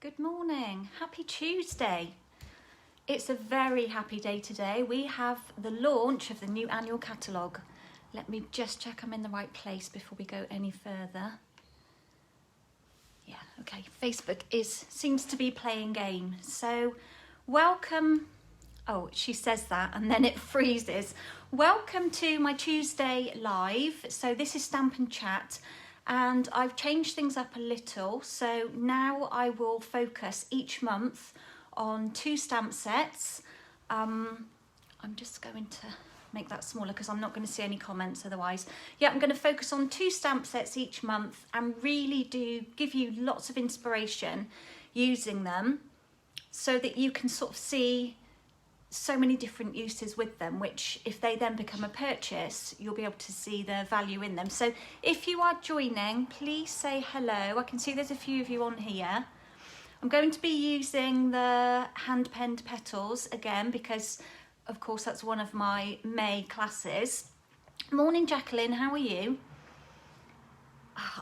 Good morning, happy Tuesday. It's a very happy day today. We have the launch of the new annual catalogue. Let me just check I'm in the right place before we go any further. Yeah, okay, Facebook seems to be playing game. So welcome, oh, she says that and then it freezes. Welcome to my Tuesday live. So this is Stampin' Chat. And I've changed things up a little, so now I will focus each month on 2 stamp sets. I'm just going to make that smaller because I'm not going to see any comments otherwise. Yeah, I'm going to focus on 2 stamp sets each month and really do give you lots of inspiration using them so that you can sort of see so many different uses with them, which if they then become a purchase, you'll be able to see the value in them. So if you are joining, please say hello. I can see there's a few of you on here. I'm going to be using the hand-penned Petals again because of course that's one of my May classes. Morning Jacqueline, how are you?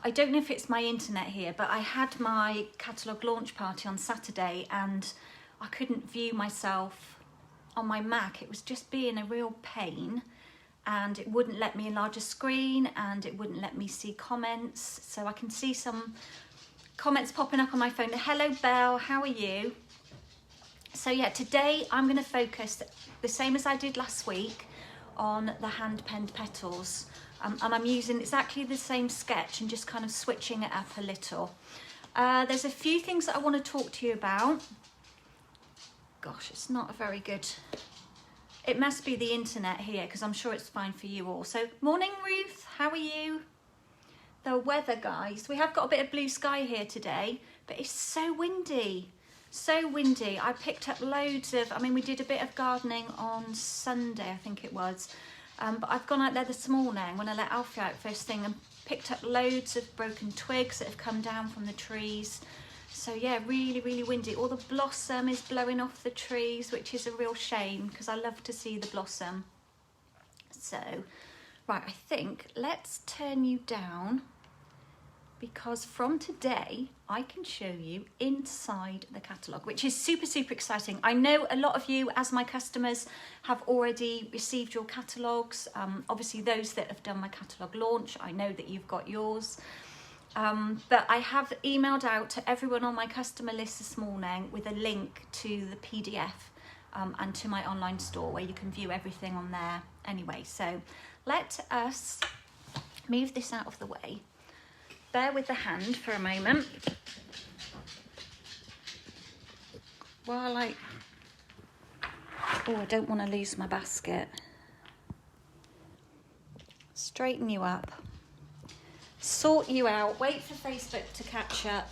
I don't know if it's my internet here, but I had my catalogue launch party on Saturday and I couldn't view myself on my Mac. It was just being a real pain and it wouldn't let me enlarge a screen and it wouldn't let me see comments. So I can see some comments popping up on my phone. Hello Belle, how are you? So yeah, today I'm going to focus the same as I did last week on the hand-penned Petals, and I'm using exactly the same sketch and just kind of switching it up a little. There's a few things that I want to talk to you about. Gosh, it's not a very good, it must be the internet here because I'm sure it's fine for you all. So morning Ruth, how are you? The weather guys, we have got a bit of blue sky here today, but it's so windy, so windy. I picked up loads of, we did a bit of gardening on Sunday, I think it was, but I've gone out there this morning when I let Alfie out first thing and picked up loads of broken twigs that have come down from the trees. So yeah, really, really windy. All the blossom is blowing off the trees, which is a real shame because I love to see the blossom. So, right, I think let's turn you down because from today, I can show you inside the catalogue, which is super, super exciting. I know a lot of you, as my customers, have already received your catalogues. Obviously, those that have done my catalogue launch, I know that you've got yours. But I have emailed out to everyone on my customer list this morning with a link to the PDF and to my online store where you can view everything on there anyway. So let us move this out of the way. Bear with the hand for a moment while I don't want to lose my basket. Straighten you up. Sort you out, wait for Facebook to catch up,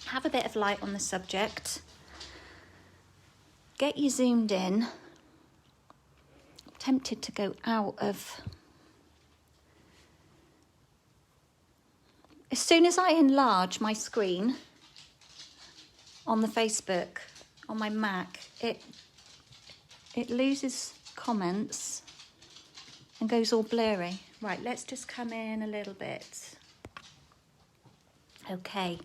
have a bit of light on the subject, get you zoomed in. I'm tempted to go out of. As soon as I enlarge my screen on the Facebook, on my Mac, it loses comments and goes all blurry. Right, let's just come in a little bit. Okay,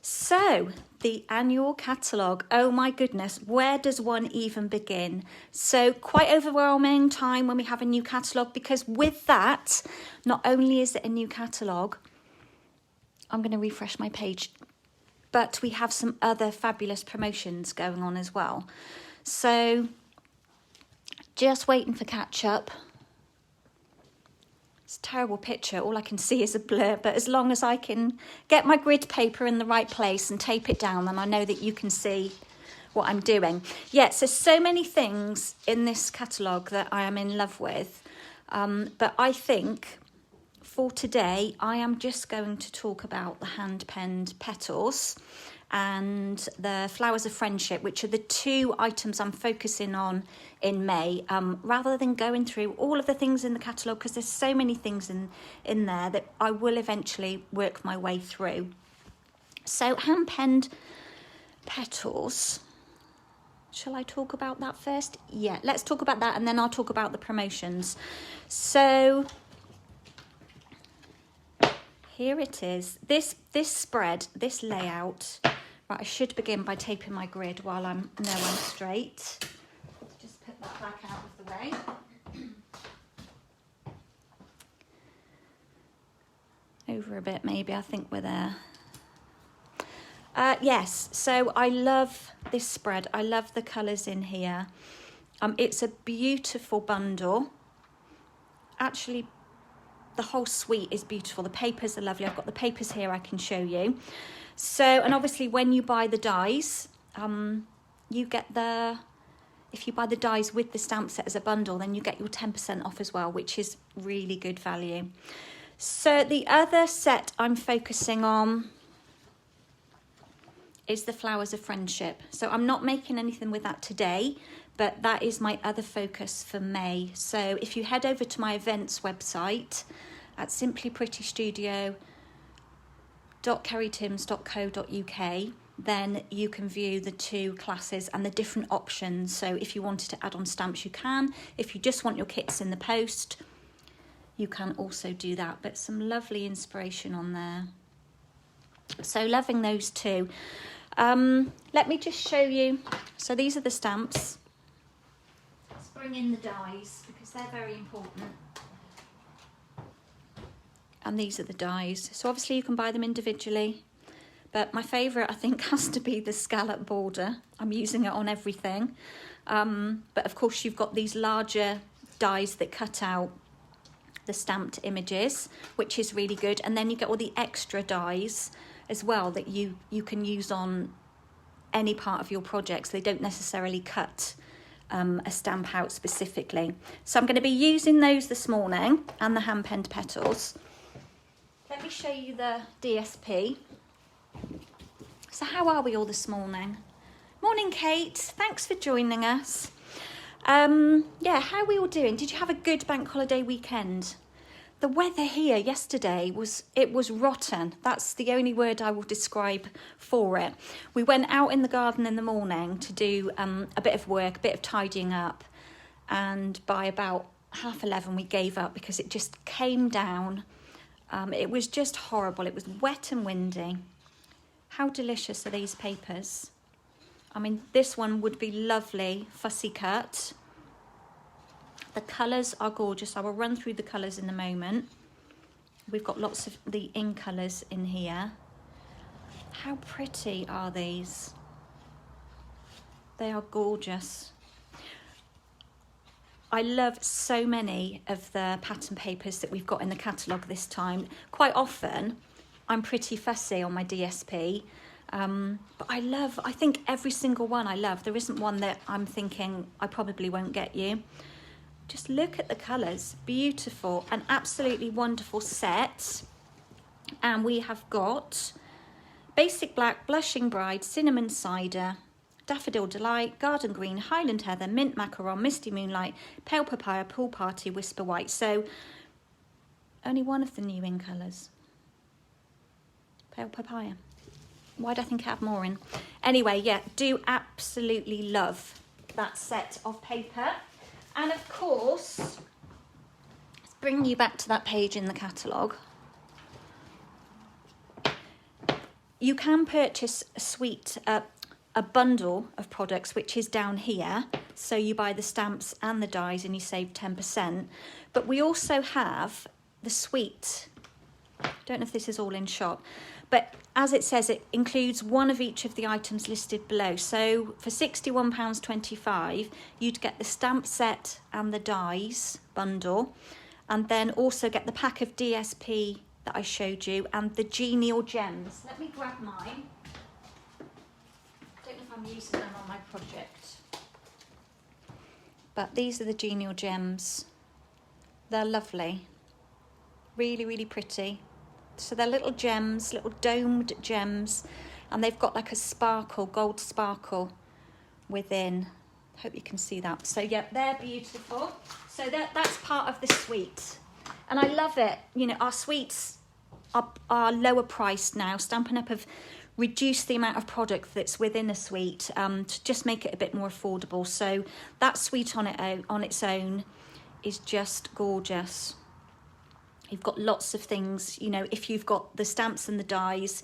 so the annual catalogue. Oh my goodness, where does one even begin? So quite overwhelming time when we have a new catalogue because with that, not only is it a new catalogue, I'm going to refresh my page, but we have some other fabulous promotions going on as well. So just waiting for catch up. It's a terrible picture, all I can see is a blur, but as long as I can get my grid paper in the right place and tape it down, then I know that you can see what I'm doing. Yeah, so many things in this catalogue that I am in love with, but I think for today I am just going to talk about the hand-penned Petals and the Flowers of Friendship, which are the 2 items I'm focusing on in May, rather than going through all of the things in the catalogue because there's so many things in there that I will eventually work my way through. So hand-penned Petals, shall I talk about that first? Yeah, let's talk about that and then I'll talk about the promotions. So here it is. This spread, this layout Right, I should begin by taping my grid while I'm straight. Just put that back out of the way. Over a bit maybe, I think we're there. Yes, so I love this spread. I love the colours in here. It's a beautiful bundle. Actually, the whole suite is beautiful. The papers are lovely. I've got the papers here I can show you. So, and obviously when you buy the dies, you get if you buy the dies with the stamp set as a bundle, then you get your 10% off as well, which is really good value. So the other set I'm focusing on is the Flowers of Friendship. So I'm not making anything with that today, but that is my other focus for May. So if you head over to my events website at simplyprettystudio.kerrytims.co.uk, then you can view the two classes and the different options. So if you wanted to add on stamps, you can. If you just want your kits in the post, you can also do that. But some lovely inspiration on there. So loving those two. Let me just show you. So these are the stamps. Let's bring in the dies because they're very important. And these are the dies. So obviously you can buy them individually, but my favourite I think has to be the scallop border. I'm using it on everything. But of course you've got these larger dies that cut out the stamped images, which is really good. And then you get all the extra dies as well that you can use on any part of your projects. They don't necessarily cut a stamp out specifically. So I'm going to be using those this morning and the hand-penned petals. Let me show you the DSP. So how are we all this morning? Morning, Kate. Thanks for joining us. Yeah, how are we all doing? Did you have a good bank holiday weekend? The weather here yesterday was rotten. That's the only word I will describe for it. We went out in the garden in the morning to do a bit of work, a bit of tidying up. And by about 11:30 we gave up because it just came down. It was just horrible. It was wet and windy. How delicious are these papers? I mean, this one would be lovely fussy cut. The colours are gorgeous. I will run through the colours in a moment. We've got lots of the ink colours in here. How pretty are these? They are gorgeous. I love so many of the pattern papers that we've got in the catalogue this time. Quite often, I'm pretty fussy on my DSP. But I think every single one I love. There isn't one that I'm thinking I probably won't get you. Just look at the colours, beautiful, an absolutely wonderful set. And we have got Basic Black, Blushing Bride, Cinnamon Cider, Daffodil Delight, Garden Green, Highland Heather, Mint Macaron, Misty Moonlight, Pale Papaya, Pool Party, Whisper White. So only one of the new in colours. Pale Papaya. Why do I think I have more in? Anyway, yeah, do absolutely love that set of paper. And of course, let's bring you back to that page in the catalogue. You can purchase a suite, a bundle of products, which is down here. So you buy the stamps and the dies and you save 10%. But we also have the suite. Don't know if this is all in shot. But as it says, it includes one of each of the items listed below. So for £61.25, you'd get the stamp set and the dies bundle, and then also get the pack of DSP that I showed you and the Genial Gems. Let me grab mine. I don't know if I'm using them on my project. But these are the Genial Gems. They're lovely. Really, really pretty. So they're little gems, little domed gems, and they've got like a sparkle, gold sparkle within. Hope you can see that. So yeah, they're beautiful. So that's part of the suite. And I love it. You know, our suites are lower priced now. Stampin' Up have reduced the amount of product that's within a suite to just make it a bit more affordable. So that suite on its own is just gorgeous. You've got lots of things, you know, if you've got the stamps and the dies,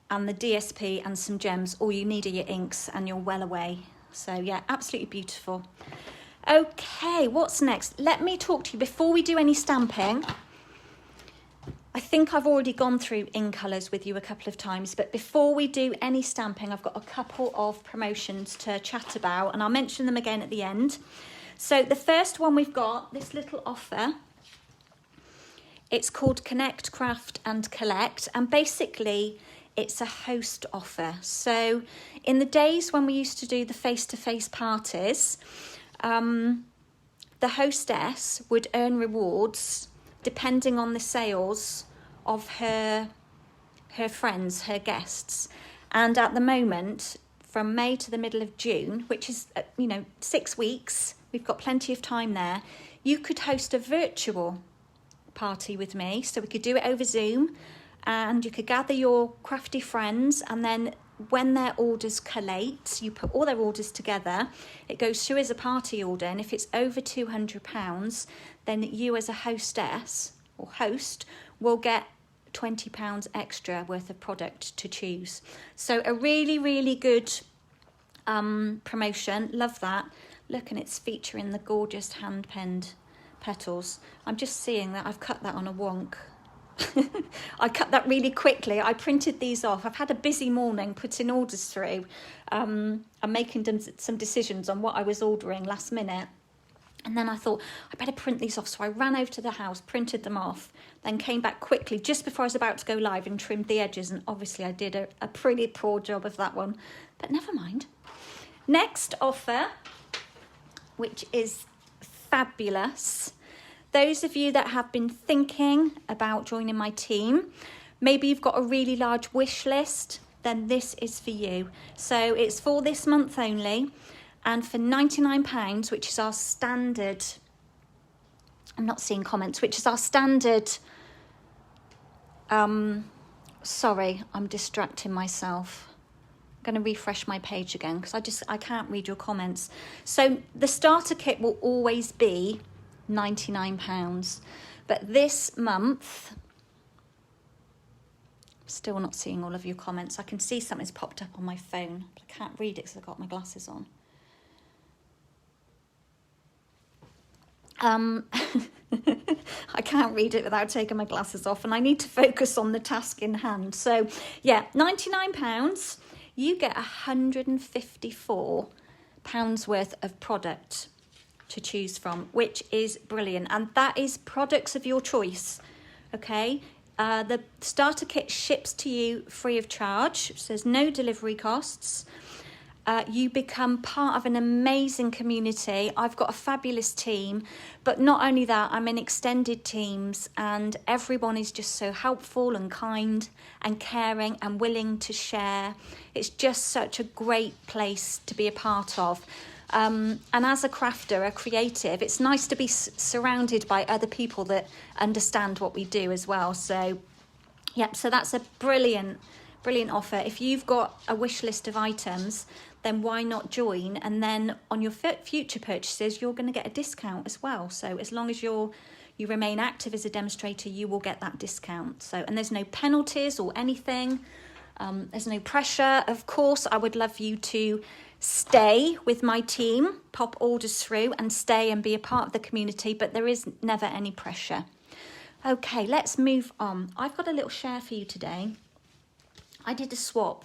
and the DSP and some gems. All you need are your inks and you're well away. So yeah, absolutely beautiful. Okay, what's next? Let me talk to you before we do any stamping. I think I've already gone through in colours with you a couple of times, but before we do any stamping, I've got a couple of promotions to chat about, and I'll mention them again at the end. So the first one we've got, this little offer, it's called Connect, Craft and Collect, and basically it's a host offer. So in the days when we used to do the face-to-face parties, the hostess would earn rewards depending on the sales of her friends, her guests. And at the moment, from May to the middle of June, which is, 6 weeks, we've got plenty of time there, you could host a virtual party with me. So we could do it over Zoom, and you could gather your crafty friends, and then when their orders collate, you put all their orders together, it goes through as a party order, and if it's over £200, then you as a hostess or host will get £20 extra worth of product to choose. So a really, really good promotion. Love that. Look, and it's featuring the gorgeous hand-penned petals. I'm just seeing that I've cut that on a wonk. I cut that really quickly. I printed these off. I've had a busy morning putting orders through. I'm making some decisions on what I was ordering last minute. And then I thought, I better print these off. So I ran over to the house, printed them off, then came back quickly just before I was about to go live and trimmed the edges. And obviously I did a pretty poor job of that one, but never mind. Next offer, which is fabulous. Those of you that have been thinking about joining my team, maybe you've got a really large wish list, then this is for you. So it's for this month only, and for £99, which is our standard, I'm not seeing comments, which is our standard, sorry, I'm distracting myself. I'm going to refresh my page again because I can't read your comments. So the starter kit will always be £99, but this month, still not seeing all of your comments. I can see something's popped up on my phone, but I can't read it because I've got my glasses on. I can't read it without taking my glasses off, and I need to focus on the task in hand. So yeah, £99, you get £154 worth of product to choose from, which is brilliant, and that is products of your choice. Okay, the starter kit ships to you free of charge, so there's no delivery costs. You become part of an amazing community. I've got a fabulous team, but not only that, I'm in extended teams, and everyone is just so helpful and kind and caring and willing to share. It's just such a great place to be a part of. And as a crafter, a creative, it's nice to be surrounded by other people that understand what we do as well. So, yeah, so that's a brilliant offer. If you've got a wish list of items, then why not join? And then on your future purchases, you're going to get a discount as well. So as long as you remain active as a demonstrator, you will get that discount. So, and there's no penalties or anything. There's no pressure. Of course, I would love you to stay with my team, pop orders through and stay and be a part of the community, but there is never any pressure. Okay, let's move on. I've got a little share for you today. I did a swap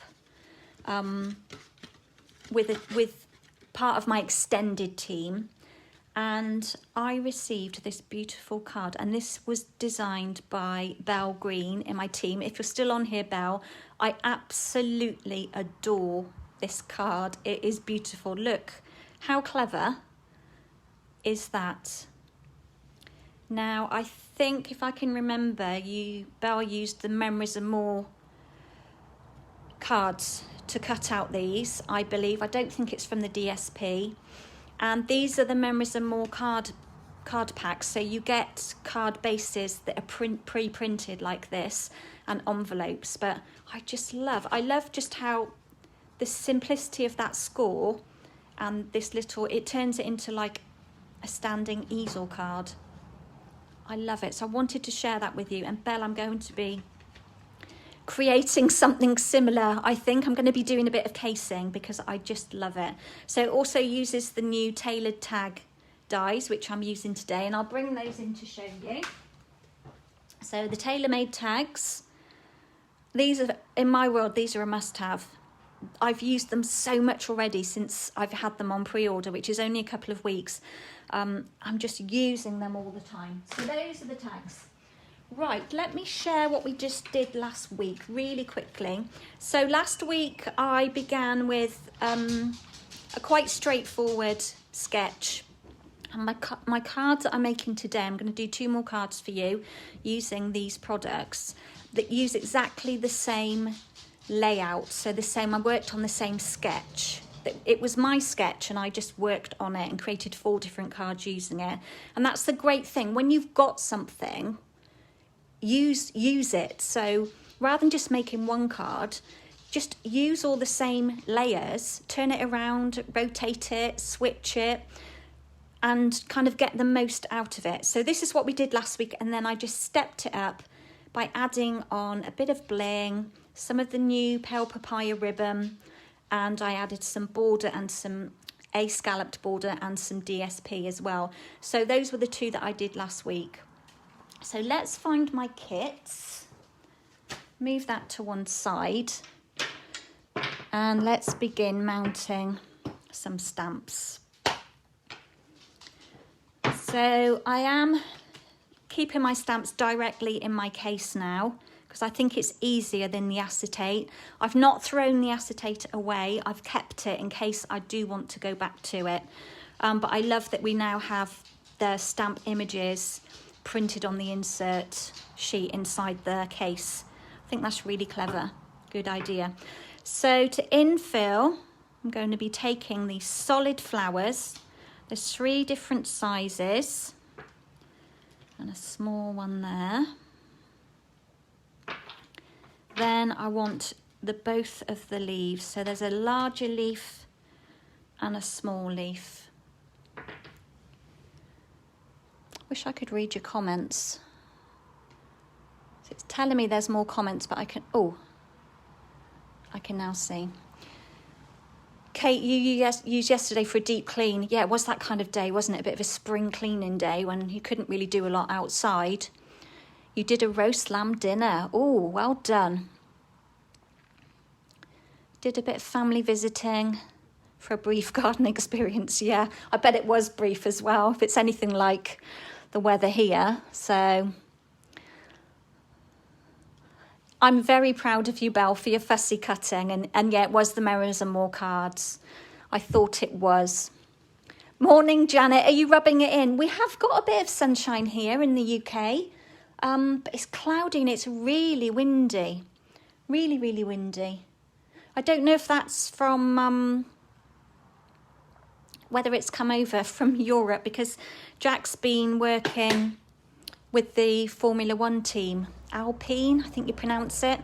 with part of my extended team, and I received this beautiful card, and this was designed by Belle Green in my team. If you're still on here, Belle, I absolutely adore this card. It is beautiful. Look, how clever is that? Now, I think if I can remember, Belle used the Memories and More cards to cut out these, I believe. I don't think it's from the DSP. And these are the Memories and More card packs. So you get card bases that are pre-printed like this and envelopes. But I love just how the simplicity of that score and this little, it turns it into like a standing easel card. I love it. So I wanted to share that with you. And Belle, I'm going to be creating something similar. I think I'm going to be doing a bit of casing because I just love it. So it also uses the new tailored tag dies, which I'm using today, and I'll bring those in to show you. So the tailor-made tags, these are, in my world, these are a must-have. I've used them so much already since I've had them on pre-order, which is only a couple of weeks. I'm just using them all the time. So those are the tags. Right, let me share what we just did last week really quickly. So last week I began with a quite straightforward sketch. And my cards that I'm making today, I'm going to do 2 more cards for you using these products that use exactly the same layout. So the same, I worked on the same sketch. It was my sketch and I just worked on it and created 4 different cards using it. And that's the great thing. When you've got something, use it. So rather than just making 1 card, just use all the same layers, turn it around, rotate it, switch it, and kind of get the most out of it. So this is what we did last week, and then I just stepped it up by adding on a bit of bling, some of the new pale papaya ribbon, and I added some border and some A scalloped border and some DSP as well. So those were the 2 that I did last week. So let's find my kits, move that to one side, and let's begin mounting some stamps. So I am keeping my stamps directly in my case now because I think it's easier than the acetate. I've not thrown the acetate away. I've kept it in case I do want to go back to it. But I love that we now have the stamp images printed on the insert sheet inside the case. I think that's really clever. Good idea. So to infill, I'm going to be taking these solid flowers. There's 3 different sizes and a small one there. Then I want both of the leaves. So there's a larger leaf and a small leaf. Wish I could read your comments. So it's telling me there's more comments, but I can now see. Kate, you used yesterday for a deep clean. Yeah, it was that kind of day, wasn't it? A bit of a spring cleaning day when you couldn't really do a lot outside. You did a roast lamb dinner. Oh, well done. Did a bit of family visiting for a brief garden experience. Yeah, I bet it was brief as well, if it's anything like the weather here. So I'm very proud of you, Belle, for your fussy cutting. And yeah, it was the Merrers and More cards. I thought it was. Morning, Janet. Are you rubbing it in? We have got a bit of sunshine here in the UK. But it's cloudy and it's really windy. Really, really windy. I don't know if that's from whether it's come over from Europe, because Jack's been working with the Formula 1 team, Alpine, I think you pronounce it,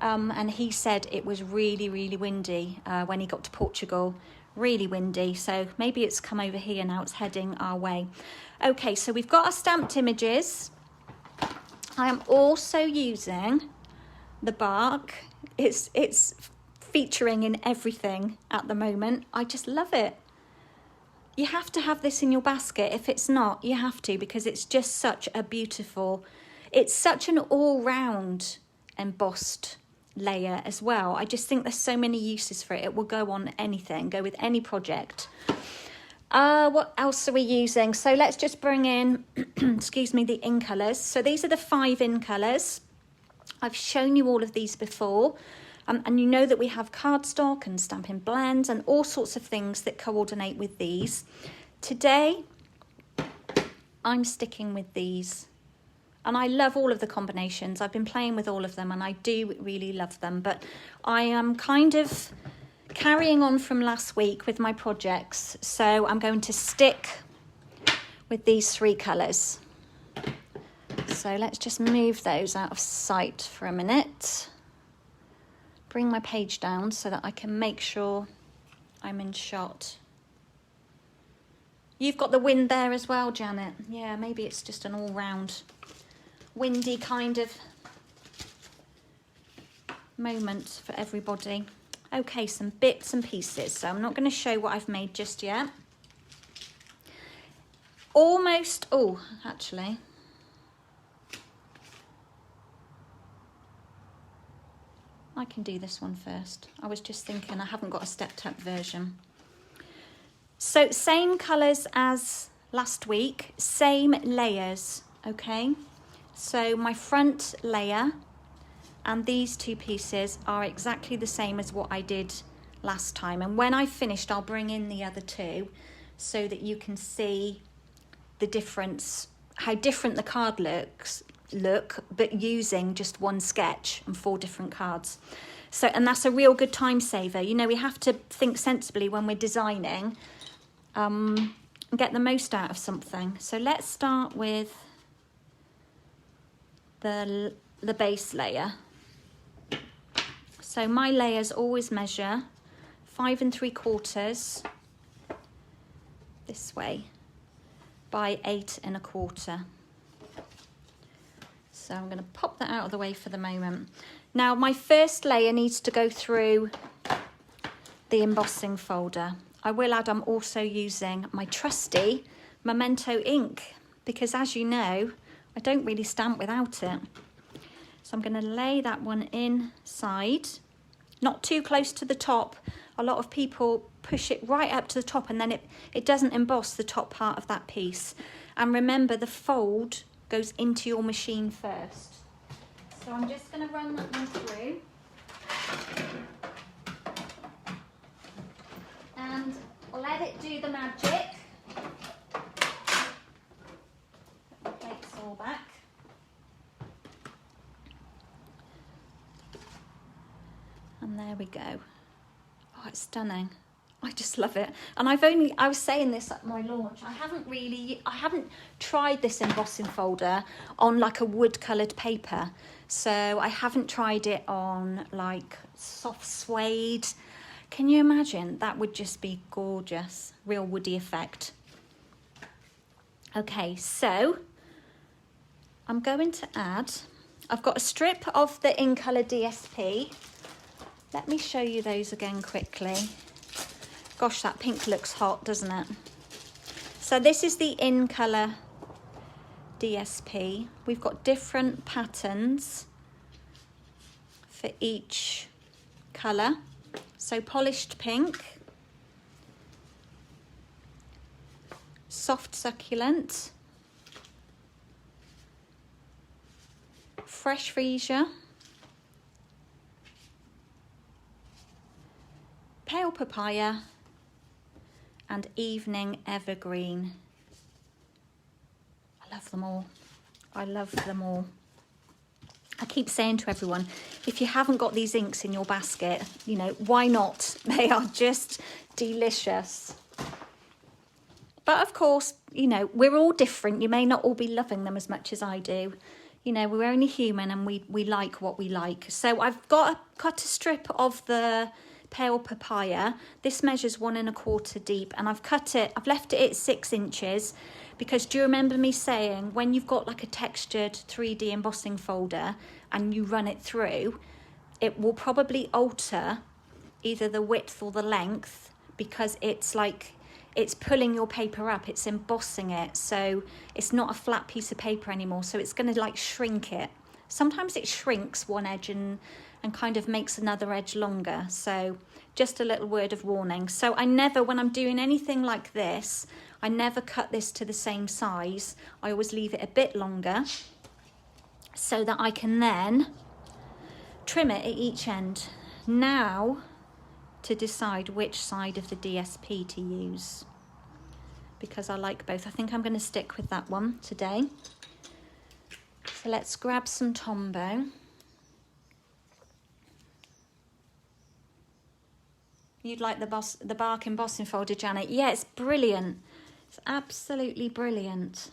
and he said it was really, really windy when he got to Portugal, really windy, so maybe it's come over here now, it's heading our way. Okay, so we've got our stamped images. I am also using the bark. It's featuring in everything at the moment. I just love it. You have to have this in your basket. If it's not, you have to, because it's just such a beautiful, it's such an all-round embossed layer as well. I just think there's so many uses for it. It will go on anything, go with any project. What else are we using? So let's just bring in, excuse me, the in colours. So these are the 5 in colours. I've shown you all of these before. And you know that we have cardstock and Stampin' blends and all sorts of things that coordinate with these. Today, I'm sticking with these. And I love all of the combinations. I've been playing with all of them and I do really love them. But I am kind of carrying on from last week with my projects. So I'm going to stick with these 3 colours. So let's just move those out of sight for a minute. Bring my page down so that I can make sure I'm in shot. You've got the wind there as well, Janet. Yeah, maybe it's just an all-round windy kind of moment for everybody. Okay, some bits and pieces. So I'm not going to show what I've made just yet. Almost, oh, actually. I can do this one first. I was just thinking I haven't got a stepped up version. So same colours as last week, same layers, okay? So my front layer and these two pieces are exactly the same as what I did last time. And when I've finished, I'll bring in the other two so that you can see the difference, how different the card look, but using just one sketch and 4 different cards. So, and that's a real good time saver. You know, we have to think sensibly when we're designing, and get the most out of something. So let's start with the base layer. So my layers always measure 5 3/4 this way by 8 1/4. So I'm going to pop that out of the way for the moment. Now my first layer needs to go through the embossing folder. I will add I'm also using my trusty Memento ink because, as you know, I don't really stamp without it. So I'm going to lay that one inside, not too close to the top. A lot of people push it right up to the top and then it doesn't emboss the top part of that piece. And remember, the fold goes into your machine first. So I'm just going to run that one through. And let it do the magic. Put the plates all back. And there we go. Oh, it's stunning. I just love it. And I was saying this at my launch, I haven't tried this embossing folder on like a wood coloured paper. So I haven't tried it on like soft suede. Can you imagine? That would just be gorgeous. Real woody effect. Okay, so I'm going to add, I've got a strip of the In Colour DSP. Let me show you those again quickly. Gosh, that pink looks hot, doesn't it? So this is the In Colour DSP. We've got different patterns for each colour. So polished pink, soft succulent, fresh freesia, pale papaya, and evening evergreen. I love them all. I love them all. I keep saying to everyone, if you haven't got these inks in your basket, you know, why not? They are just delicious. But of course, you know, we're all different. You may not all be loving them as much as I do. You know, we're only human and we like what we like. So I've cut a strip of the pale papaya. This measures 1 1/4 deep, and I've left it at 6 inches. Because do you remember me saying when you've got like a textured 3D embossing folder and you run it through, it will probably alter either the width or the length because it's pulling your paper up, it's embossing it. So it's not a flat piece of paper anymore. So it's going to like shrink it. Sometimes it shrinks one edge and kind of makes another edge longer. So just a little word of warning. So I never, when I'm doing anything like this, I never cut this to the same size. I always leave it a bit longer so that I can then trim it at each end. Now to decide which side of the DSP to use, because I like both. I think I'm going to stick with that one today. So let's grab some Tombow. You'd like the bark embossing folder, Janet? Yeah, it's brilliant. It's absolutely brilliant.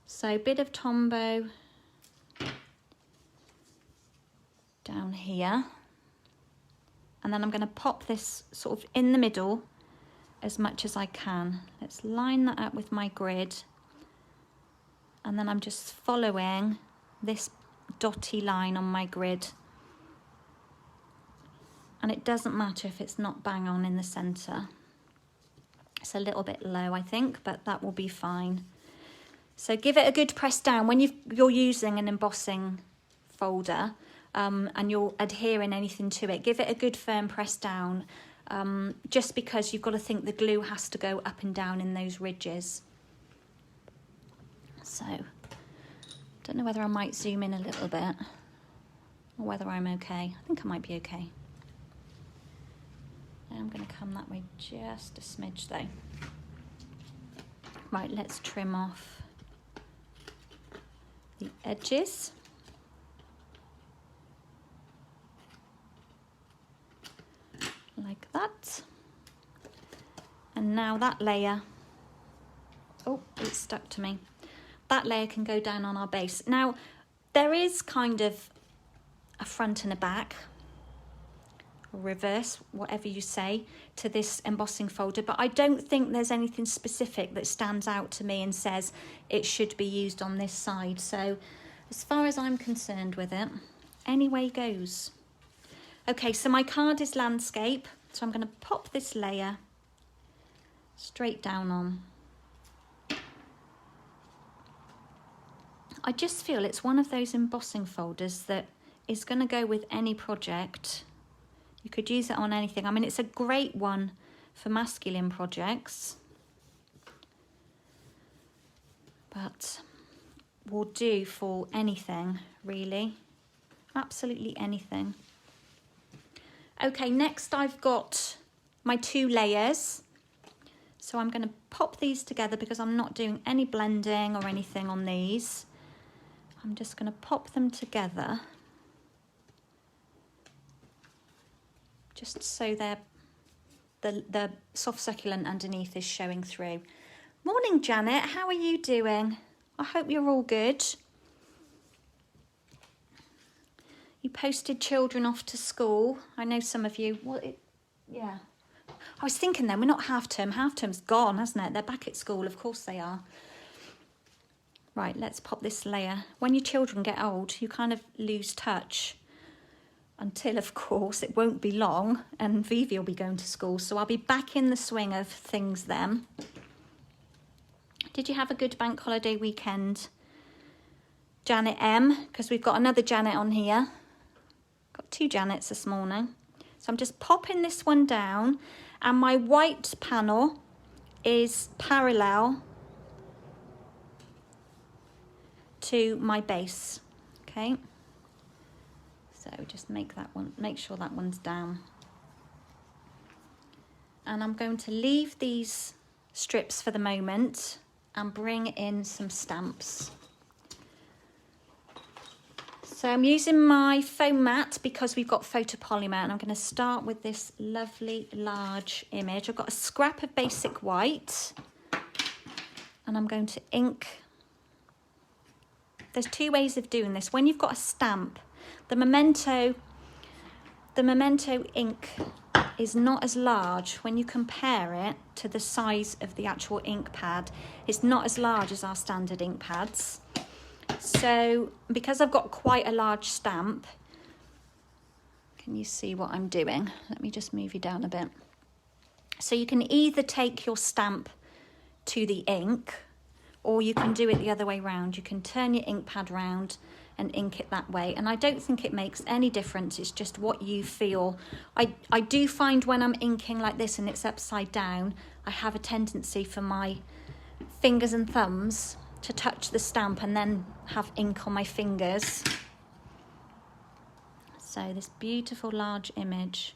So a bit of Tombow down here. And then I'm going to pop this sort of in the middle as much as I can. Let's line that up with my grid. And then I'm just following this dotty line on my grid. And it doesn't matter if it's not bang on in the centre. It's a little bit low, I think, but that will be fine. So give it a good press down. When you're using an embossing folder and you're adhering anything to it, give it a good firm press down, just because you've got to think the glue has to go up and down in those ridges. So, don't know whether I might zoom in a little bit or whether I'm okay. I think I might be okay. I'm going to come that way just a smidge though. Right, let's trim off the edges. Like that. And now that layer, oh, it's stuck to me. That layer can go down on our base. Now, there is kind of a front and a back, or reverse, whatever you say, to this embossing folder, but I don't think there's anything specific that stands out to me and says it should be used on this side. So as far as I'm concerned with it, any way goes. Okay, so my card is landscape, so I'm going to pop this layer straight down on. I just feel it's one of those embossing folders that is going to go with any project. You could use it on anything. I mean, it's a great one for masculine projects, but will do for anything, really. Absolutely anything. Okay, next I've got my 2 layers. So I'm going to pop these together because I'm not doing any blending or anything on these. I'm just going to pop them together just so the soft succulent underneath is showing through. Morning, Janet. How are you doing? I hope you're all good. You posted children off to school. I know some of you. Well, yeah. I was thinking then, we're not half term. Half term's gone, hasn't it? They're back at school. Of course they are. Right, let's pop this layer. When your children get old, you kind of lose touch until, of course, it won't be long and Vivi will be going to school. So I'll be back in the swing of things then. Did you have a good bank holiday weekend? Janet M, because we've got another Janet on here. Got 2 Janets this morning. So I'm just popping this one down, and my white panel is parallel to my base. Okay, so just make sure that one's down. And I'm going to leave these strips for the moment and bring in some stamps. So I'm using my foam mat because we've got photopolymer, and I'm going to start with this lovely large image. I've got a scrap of basic white and I'm going to ink. There's 2 ways of doing this. When you've got a stamp, the memento ink is not as large when you compare it to the size of the actual ink pad. It's not as large as our standard ink pads. So because I've got quite a large stamp, can you see what I'm doing? Let me just move you down a bit. So you can either take your stamp to the ink, or you can do it the other way round. You can turn your ink pad round and ink it that way. And I don't think it makes any difference. It's just what you feel. I do find when I'm inking like this and it's upside down, I have a tendency for my fingers and thumbs to touch the stamp and then have ink on my fingers. So this beautiful large image.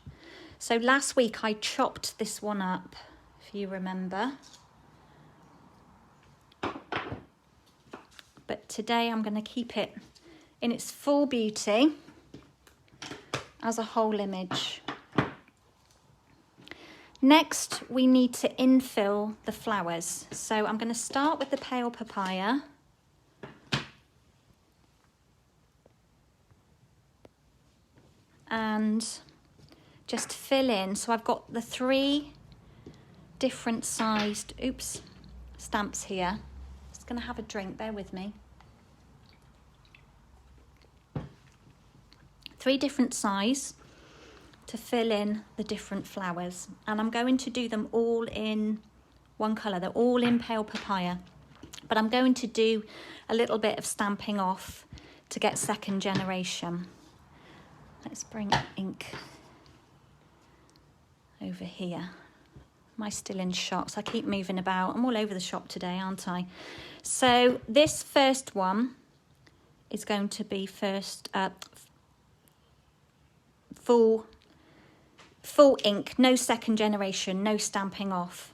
So last week I chopped this one up, if you remember. But today I'm going to keep it in its full beauty as a whole image. Next, we need to infill the flowers. So I'm going to start with the pale papaya. And just fill in. So I've got the 3 different sized, stamps here. Just going to have a drink, bear with me. 3 different size to fill in the different flowers. And I'm going to do them all in one colour. They're all in Pale Papaya. But I'm going to do a little bit of stamping off to get second generation. Let's bring ink over here. Am I still in shots? I keep moving about. I'm all over the shop today, aren't I? So this first one is going to be full ink, no second generation, no stamping off.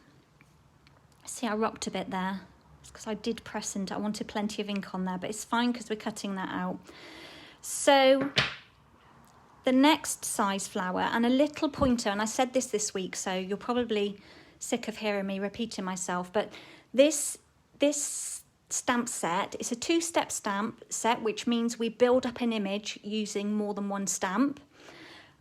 See, I rocked a bit there. It's because I did press and I wanted plenty of ink on there, but it's fine because we're cutting that out. So the next size flower, and a little pointer, and I said this week, so you're probably sick of hearing me repeating myself, but this stamp set, it's a 2-step stamp set, which means we build up an image using more than one stamp,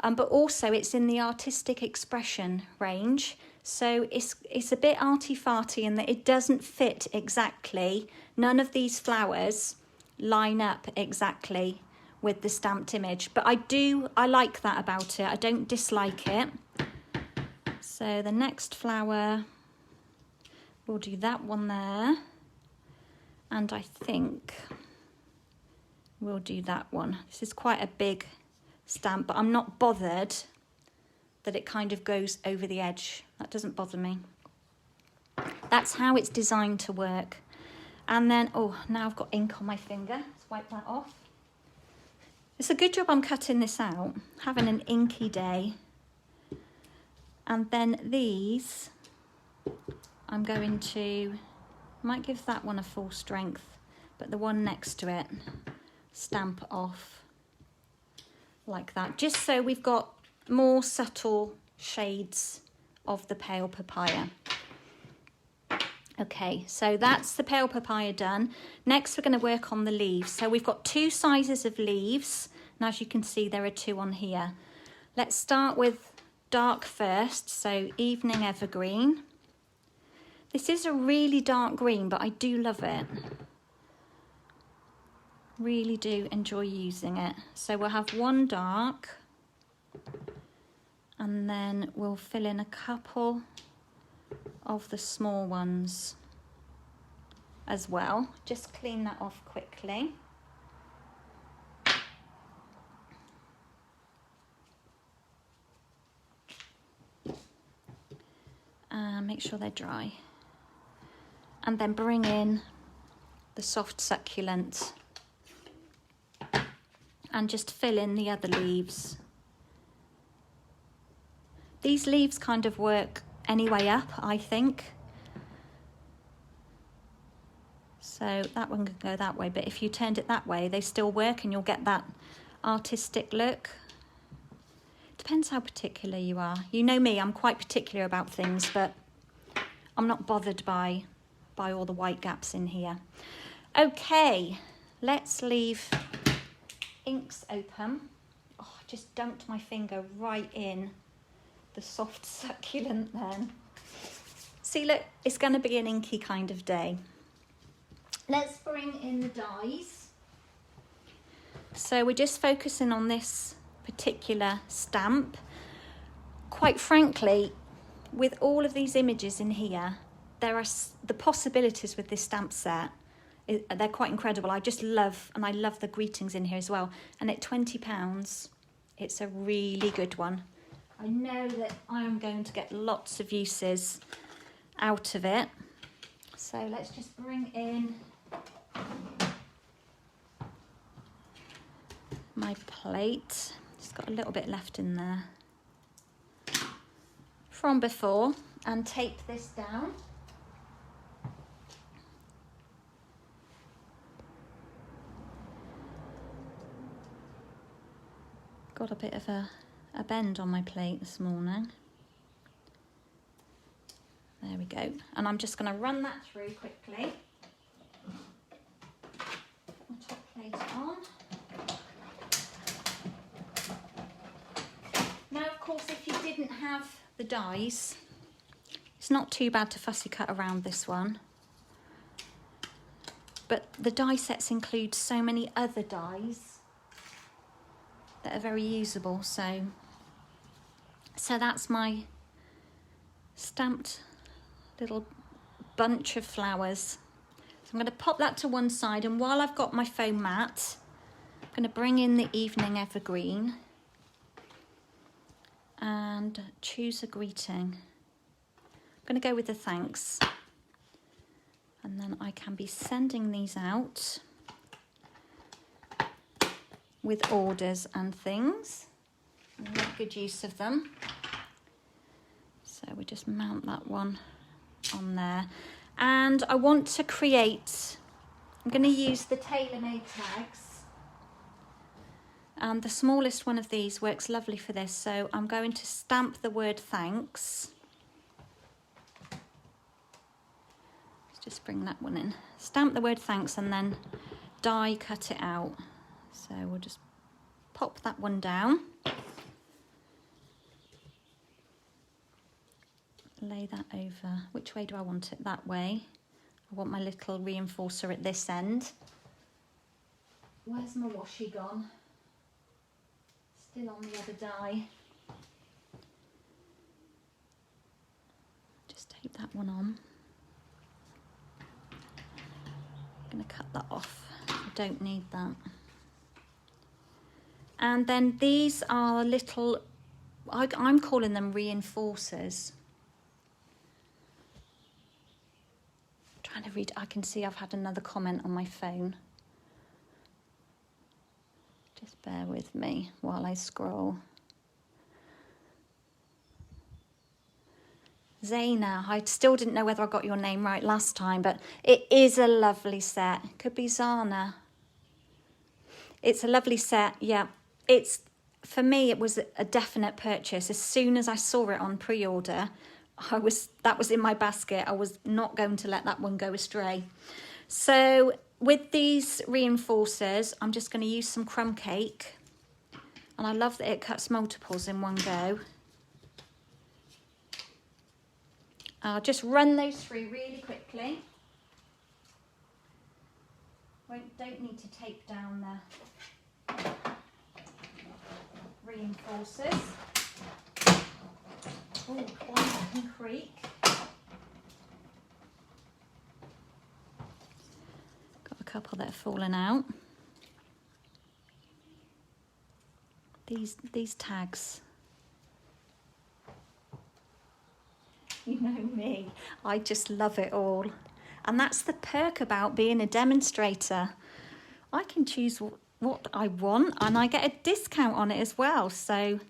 but also it's in the artistic expression range, so it's a bit arty-farty in that it doesn't fit exactly. None of these flowers line up exactly with the stamped image, but I like that about it. I don't dislike it. So the next flower, we'll do that one there, and I think we'll do that one. This is quite a big stamp, but I'm not bothered that it kind of goes over the edge. That doesn't bother me. That's how it's designed to work. And then, oh, now I've got ink on my finger. Let's wipe that off. It's a good job I'm cutting this out, having an inky day. And then these, I'm going to, might give that one a full strength, but the one next to it, stamp off like that, just so we've got more subtle shades of the Pale Papaya. Okay, so that's the Pale Papaya done. Next, we're going to work on the leaves. So we've got 2 sizes of leaves, and as you can see, there are 2 on here. Let's start with dark first, so Evening Evergreen. This is a really dark green, but I do love it. Really do enjoy using it. So we'll have 1 dark, and then we'll fill in a couple of the small ones as well. Just clean that off quickly. Make sure they're dry. And then bring in the soft succulent and just fill in the other leaves. These leaves kind of work any way up, I think. So that one could go that way, but if you turned it that way, they still work and you'll get that artistic look. Depends how particular you are. You know me, I'm quite particular about things, but I'm not bothered by all the white gaps in here. Okay, let's leave inks open. Oh, I just dumped my finger right in the soft succulent then. See, look, it's going to be an inky kind of day. Let's bring in the dies. So we're just focusing on this particular stamp. Quite frankly, with all of these images in here, there are the possibilities with this stamp set. They're quite incredible. I just love, and I love the greetings in here as well. And at £20, it's a really good one. I know that I am going to get lots of uses out of it. So let's just bring in my plate. Just got a little bit left in there from before, and tape this down. Got a bit of a bend on my plate this morning. There we go. And I'm just going to run that through quickly. Put my top plate on. Now, of course, if you didn't have the dies, it's not too bad to fussy cut around this one. But the die sets include so many other dies that are very usable. So that's my stamped little bunch of flowers. So I'm going to pop that to one side, and while I've got my foam mat, I'm going to bring in the Evening Evergreen and choose a greeting. I'm going to go with the thanks, and then I can be sending these out with orders and things. Make good use of them. So we just mount that one on there. And I want to create, I'm going to use the tailor-made tags. And the smallest one of these works lovely for this. So I'm going to stamp the word thanks. Let's just bring that one in. Stamp the word thanks and then die cut it out. So we'll just pop that one down. Lay that over. Which way do I want it? That way. I want my little reinforcer at this end. Where's my washi gone? Still on the other die. Just tape that one on. I'm going to cut that off. I don't need that. And then these are little, I'm calling them reinforcers. Trying to read, I can see I've had another comment on my phone. Just bear with me while I scroll. Zaina, I still didn't know whether I got your name right last time, but it is a lovely set. It could be Zana. It's a lovely set, yeah. It's, for me, it was a definite purchase. As soon as I saw it on pre-order, that was in my basket. I was not going to let that one go astray. So with these reinforcers, I'm just going to use some crumb cake. And I love that it cuts multiples in one go. I'll just run those through really quickly. Don't need to tape down the reinforcers. Oh, one can creak. Got a couple that have fallen out. These tags. You know me, I just love it all. And that's the perk about being a demonstrator. I can choose what I want and I get a discount on it as well. So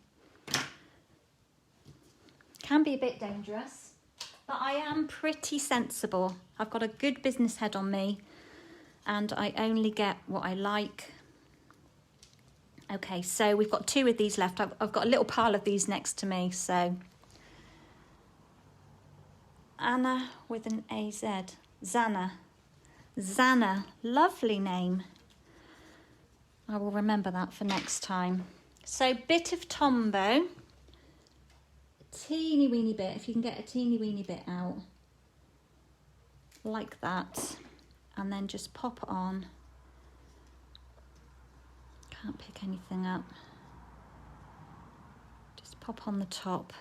can be a bit dangerous, but I am pretty sensible. I've got a good business head on me and I only get what I like. Okay, so we've got 2 of these left. I've got a little pile of these next to me. So Anna with an AZ. Zana. Zana, lovely name. I will remember that for next time. So bit of Tombow. Teeny weeny bit, if you can get a teeny weeny bit out. Like that. And then just pop it on. Can't pick anything up. Just pop on the top.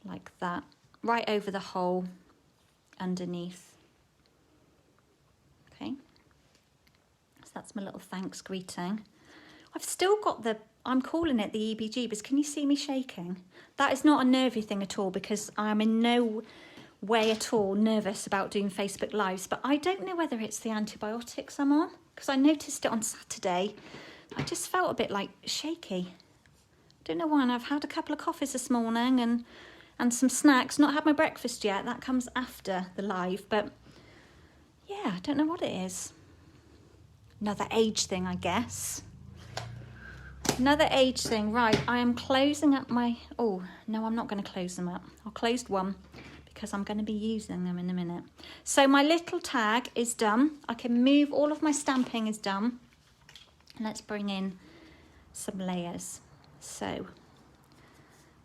Like that. Right over the hole underneath. Okay. So that's my little thanks greeting. I've still got I'm calling it the EBGBs. Can you see me shaking? That is not a nervy thing at all because I'm in no way at all nervous about doing Facebook Lives, but I don't know whether it's the antibiotics I'm on because I noticed it on Saturday. I just felt a bit like shaky. Don't know why, and I've had a couple of coffees this morning and some snacks. Not had my breakfast yet. That comes after the live, but yeah, I don't know what it is. Another age thing, I guess. Another age thing. Right, I am closing up my... Oh, no, I'm not going to close them up. I'll close one because I'm going to be using them in a minute. So my little tag is done. I can move, all of my stamping is done. Let's bring in some layers. So, I'm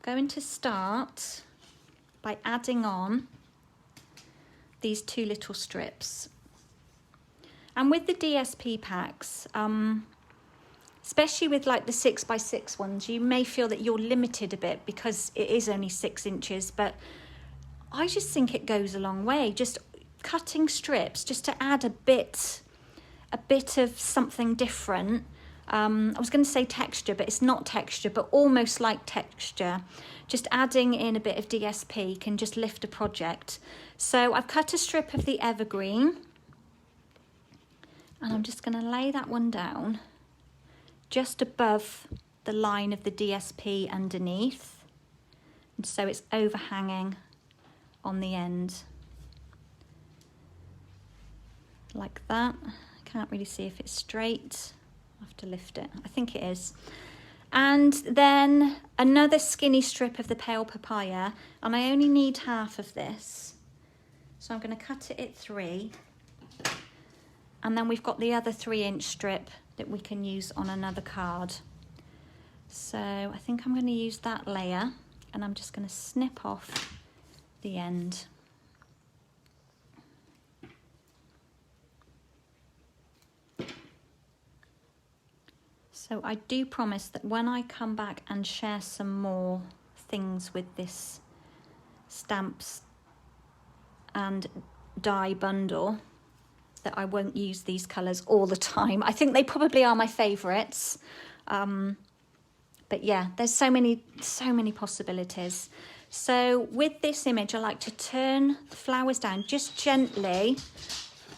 going to start by adding on these 2 little strips. And with the DSP packs, especially with like the 6x6 ones, you may feel that you're limited a bit because it is only 6 inches, but I just think it goes a long way. Just cutting strips just to add a bit of something different. I was going to say texture, but it's not texture, but almost like texture. Just adding in a bit of DSP can just lift a project. So I've cut a strip of the Evergreen, and I'm just going to lay that one down just above the line of the DSP underneath, and so it's overhanging on the end like that. Can't really see if it's straight. I have to lift it. I think it is. And then another skinny strip of the pale papaya, and I only need half of this, so I'm going to cut it at 3, and then we've got the other 3-inch strip that we can use on another card. So I think I'm going to use that layer, and I'm just going to snip off the end. So I do promise that when I come back and share some more things with this stamps and die bundle, that I won't use these colours all the time. I think they probably are my favourites. But yeah, there's so many possibilities. So with this image, I like to turn the flowers down just gently.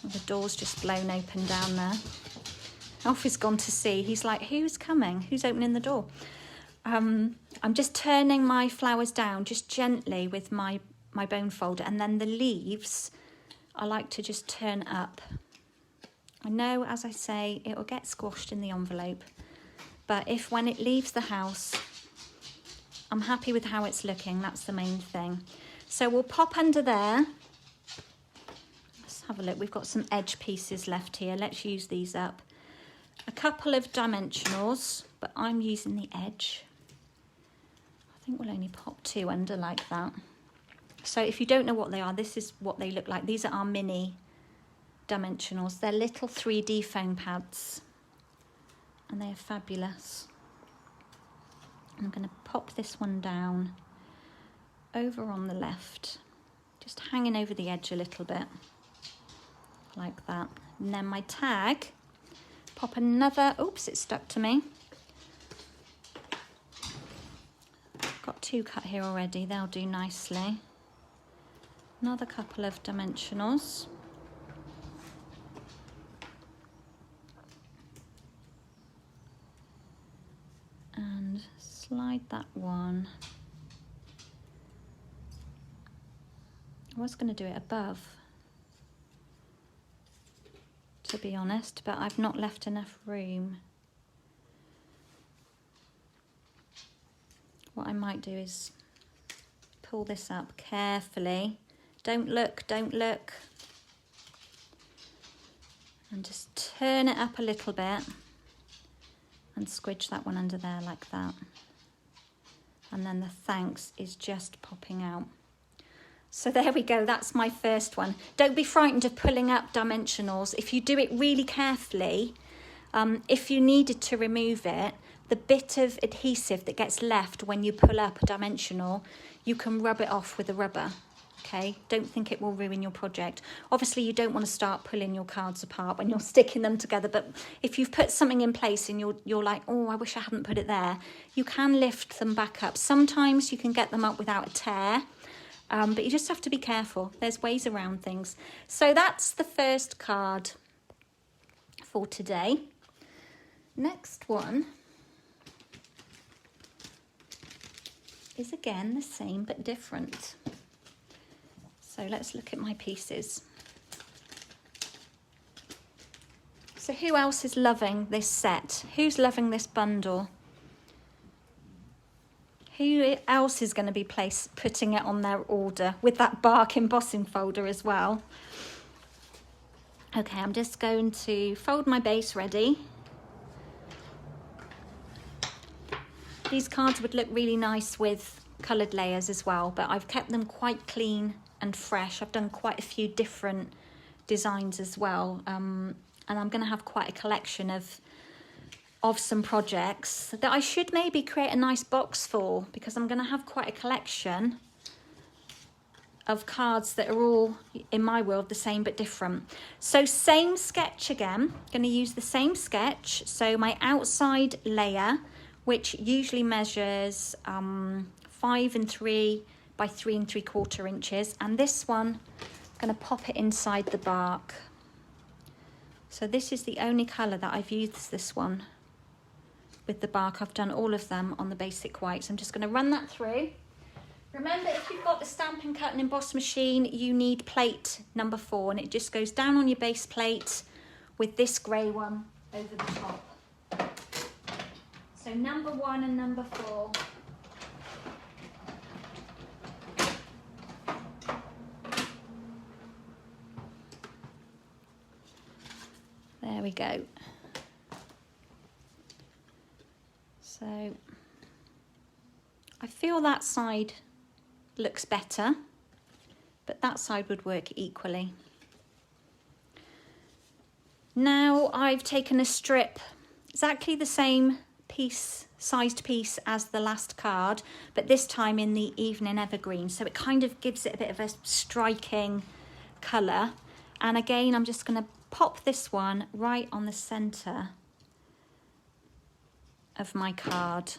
Oh, the door's just blown open down there. Alf has gone to see. He's like, who's coming? Who's opening the door? I'm just turning my flowers down just gently with my bone folder, and then the leaves I like to just turn up. I know, as I say, it will get squashed in the envelope, but if when it leaves the house, I'm happy with how it's looking, that's the main thing. So we'll pop under there. Let's have a look. We've got some edge pieces left here. Let's use these up. A couple of dimensionals, but I'm using the edge. I think we'll only pop 2 under like that. So if you don't know what they are, this is what they look like. These are our mini dimensionals. They're little 3D foam pads, and they are fabulous. I'm going to pop this one down over on the left, just hanging over the edge a little bit, like that. And then my tag, pop another, oops, it stuck to me. Got 2 cut here already, they'll do nicely. Another couple of dimensionals. And slide that one. I was going to do it above, to be honest, but I've not left enough room. What I might do is pull this up carefully. Don't look, don't look. And just turn it up a little bit and squidge that one under there like that. And then the thanks is just popping out. So there we go, that's my first one. Don't be frightened of pulling up dimensionals. If you do it really carefully, if you needed to remove it, the bit of adhesive that gets left when you pull up a dimensional, you can rub it off with a rubber, okay? Don't think it will ruin your project. Obviously, you don't want to start pulling your cards apart when you're sticking them together, but if you've put something in place and you're like, oh, I wish I hadn't put it there, you can lift them back up. Sometimes you can get them up without a tear, but you just have to be careful. There's ways around things. So that's the first card for today. Next one is again the same but different. So let's look at my pieces. So who else is loving this set? Who's loving this bundle? Who else is going to be putting it on their order with that bark embossing folder as well? Okay, I'm just going to fold my base ready. These cards would look really nice with coloured layers as well, but I've kept them quite clean and fresh. I've done quite a few different designs as well, and I'm going to have quite a collection of of some projects that I should maybe create a nice box for, because I'm going to have quite a collection of cards that are all, in my world, the same but different. So same sketch again, going to use the same sketch. So my outside layer, which usually measures 5 3 by 3 3/4 inches, and this one I'm going to pop it inside the bark. So this is the only colour that I've used this one with the bark. I've done all of them on the basic white, so I'm just going to run that through. Remember, if you've got the Stampin' Cut and Emboss machine, you need plate number 4, and it just goes down on your base plate with this grey one over the top. So number 1 and number 4. There we go. So I feel that side looks better, but that side would work equally. Now I've taken a strip, exactly the same sized piece as the last card, but this time in the Evening Evergreen, so it kind of gives it a bit of a striking colour. And again, I'm just going to pop this one right on the centre of my card.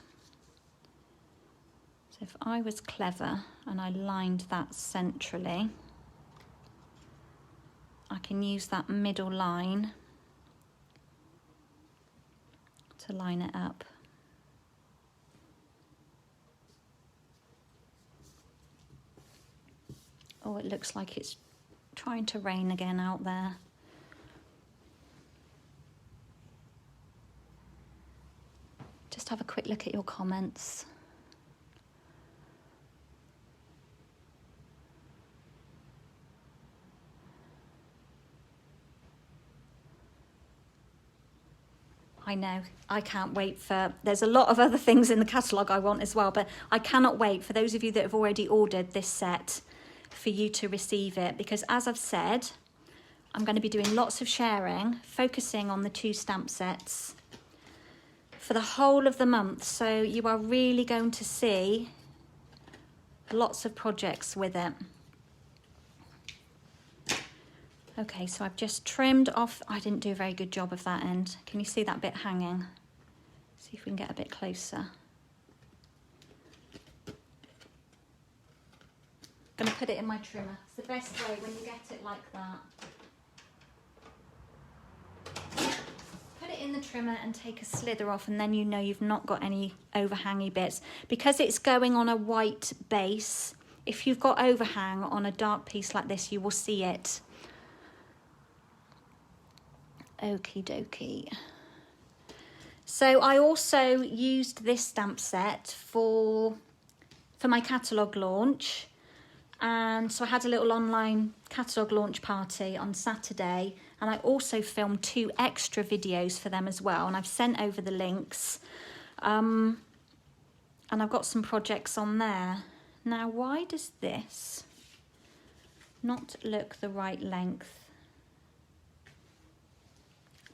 So if I was clever and I lined that centrally, I can use that middle line to line it up. Oh, it looks like it's trying to rain again out there. Just have a quick look at your comments. I know, I can't wait for, there's a lot of other things in the catalogue I want as well, but I cannot wait for those of you that have already ordered this set for you to receive it, because as I've said, I'm going to be doing lots of sharing, focusing on the 2 stamp sets for the whole of the month. So you are really going to see lots of projects with it. Okay, so I've just trimmed off. I didn't do a very good job of that end. Can you see that bit hanging? See if we can get a bit closer. I'm going to put it in my trimmer. It's the best way when you get it like that. Put it in the trimmer and take a slither off, and then you know you've not got any overhangy bits. Because it's going on a white base, if you've got overhang on a dark piece like this, you will see it. Okie dokie. So I also used this stamp set for my catalogue launch, and so I had a little online catalogue launch party on Saturday, and I also filmed 2 extra videos for them as well, and I've sent over the links, and I've got some projects on there. Now, why does this not look the right length?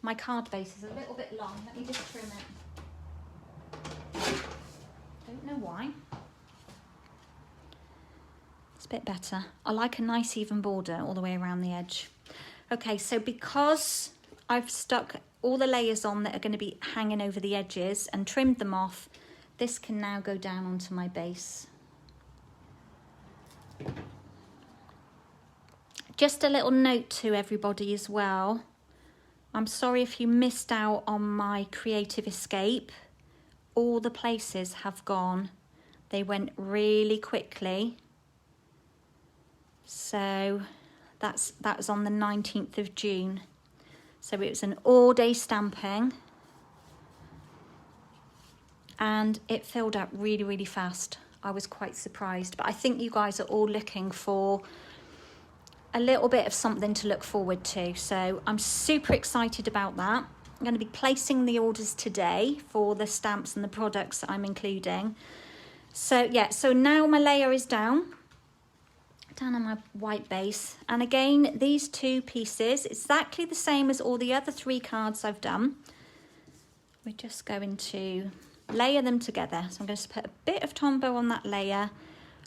My card base is a little bit long. Let me just trim it. Don't know why. It's a bit better. I like a nice even border all the way around the edge. Okay, so because I've stuck all the layers on that are going to be hanging over the edges and trimmed them off, this can now go down onto my base. Just a little note to everybody as well. I'm sorry if you missed out on my creative escape. All the places have gone. They went really quickly. So that was on the 19th of June. So it was an all-day stamping. And it filled up really, really fast. I was quite surprised. But I think you guys are all looking for a little bit of something to look forward to. So I'm super excited about that. I'm going to be placing the orders today for the stamps and the products that I'm including. So yeah, so now my layer is down on my white base. And again, these 2 pieces, exactly the same as all the other 3 cards I've done. we're just going to layer them together. So I'm going to put a bit of Tombow on that layer,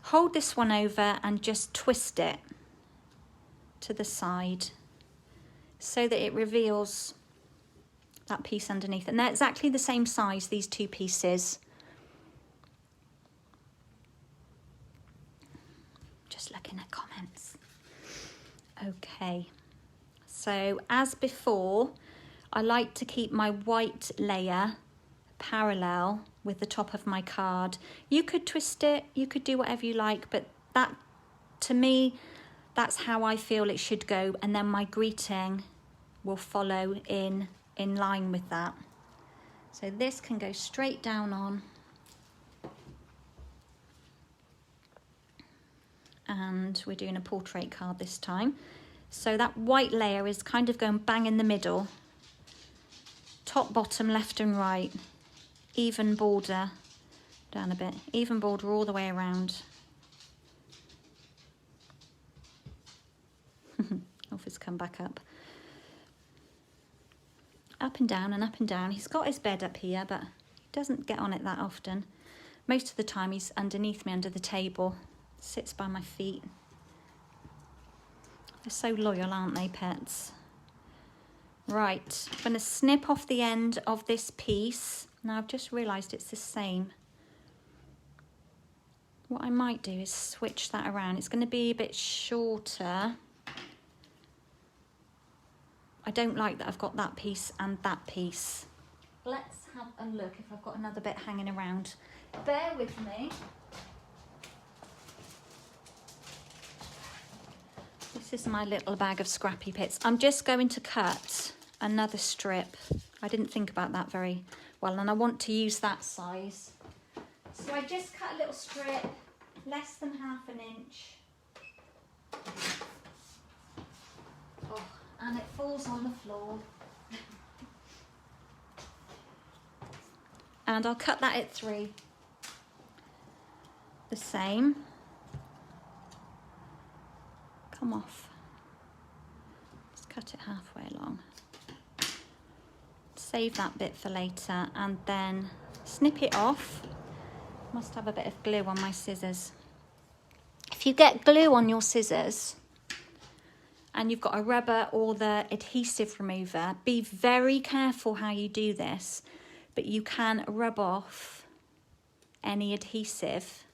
hold this one over and just twist it to the side so that it reveals that piece underneath. And they're exactly the same size, these two pieces. Just looking at comments. Okay, so as before, I like to keep my white layer parallel with the top of my card. You could twist it, you could do whatever you like, but that, to me, that's how I feel it should go, and then my greeting will follow in line with that. So this can go straight down on, and we're doing a portrait card this time. So that white layer is kind of going bang in the middle, top, bottom, left and right, even border, down a bit, even border all the way around. Off it's come back up. Up and down and up and down. He's got his bed up here, but he doesn't get on it that often. Most of the time he's underneath me under the table, sits by my feet. They're so loyal, aren't they, pets? Right, I'm going to snip off the end of this piece. Now I've just realised it's the same. What I might do is switch that around. It's going to be a bit shorter. I don't like that I've got that piece and that piece. Let's have a look if I've got another bit hanging around. Bear with me. This is my little bag of scrappy bits. I'm just going to cut another strip. I didn't think about that very well, and I want to use that size. So I just cut a little strip, less than ½ inch. Oh, and it falls on the floor. And I'll cut that at 3. The same. Come off. Just cut it halfway along. Save that bit for later and then snip it off. Must have a bit of glue on my scissors. If you get glue on your scissors and you've got a rubber or the adhesive remover, be very careful how you do this, but you can rub off any adhesive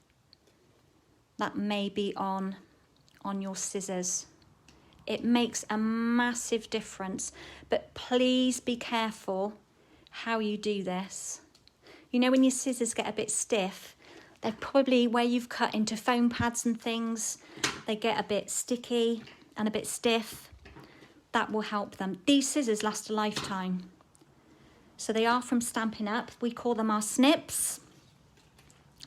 that may be on your scissors. It makes a massive difference, but please be careful how you do this. You know, when your scissors get a bit stiff, they're probably where you've cut into foam pads and things, they get a bit sticky and a bit stiff. That will help them. These scissors last a lifetime. So they are from Stampin' Up. We call them our snips,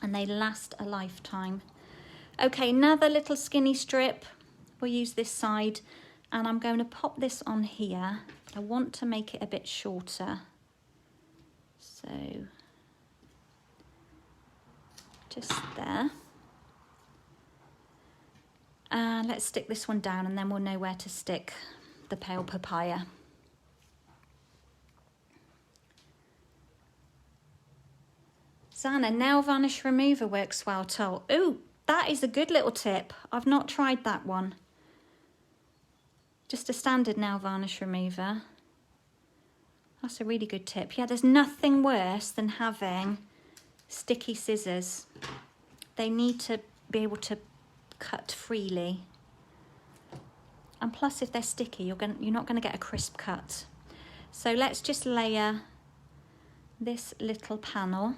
and they last a lifetime. Okay, another little skinny strip. We'll use this side, and I'm going to pop this on here. I want to make it a bit shorter. So just there. And let's stick this one down, and then we'll know where to stick the pale papaya. Zana, nail varnish remover works well too. Ooh, that is a good little tip. I've not tried that one. Just a standard nail varnish remover. That's a really good tip. Yeah, there's nothing worse than having sticky scissors. They need to be able to cut freely. And plus, if they're sticky, you're not going to get a crisp cut. So let's just layer this little panel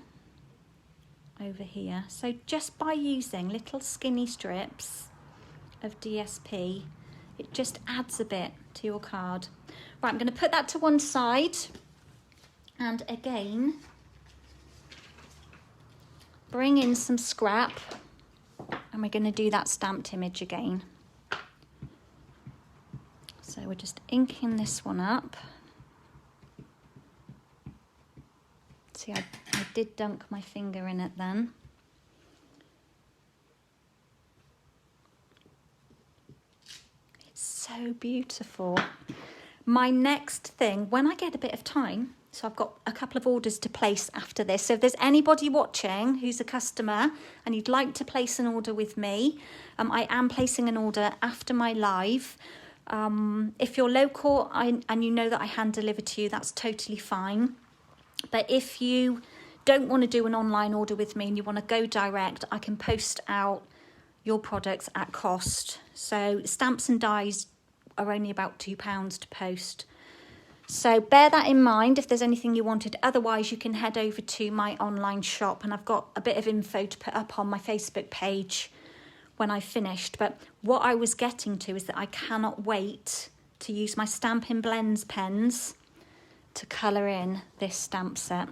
over here. So just by using little skinny strips of DSP, it just adds a bit to your card. Right, I'm going to put that to one side, and again bring in some scrap, and we're going to do that stamped image again. So we're just inking this one up. See, I did dunk my finger in it then. It's so beautiful. My next thing, when I get a bit of time, So I've got a couple of orders to place after this. So if there's anybody watching who's a customer and you'd like to place an order with me, I am placing an order after my live. If you're local and you know that I hand deliver to you, that's totally fine. But if you don't want to do an online order with me and you want to go direct, I can post out your products at cost. So stamps and dies are only about £2 to post. So bear that in mind if there's anything you wanted. Otherwise, you can head over to my online shop, and I've got a bit of info to put up on my Facebook page when I finished. But what I was getting to is that I cannot wait to use my Stampin' Blends pens to colour in this stamp set.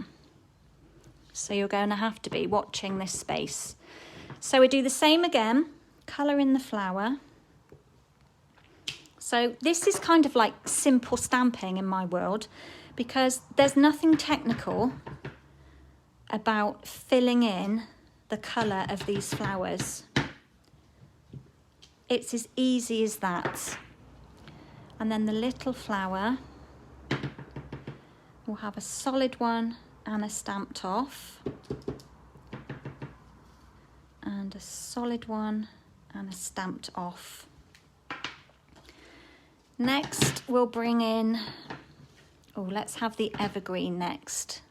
So you're going to have to be watching this space. So we do the same again, colour in the flower. So this is kind of like simple stamping in my world, because there's nothing technical about filling in the colour of these flowers. It's as easy as that. And then the little flower will have a solid one and a stamped off, and a solid one and a stamped off. Next, we'll bring in, let's have the evergreen next.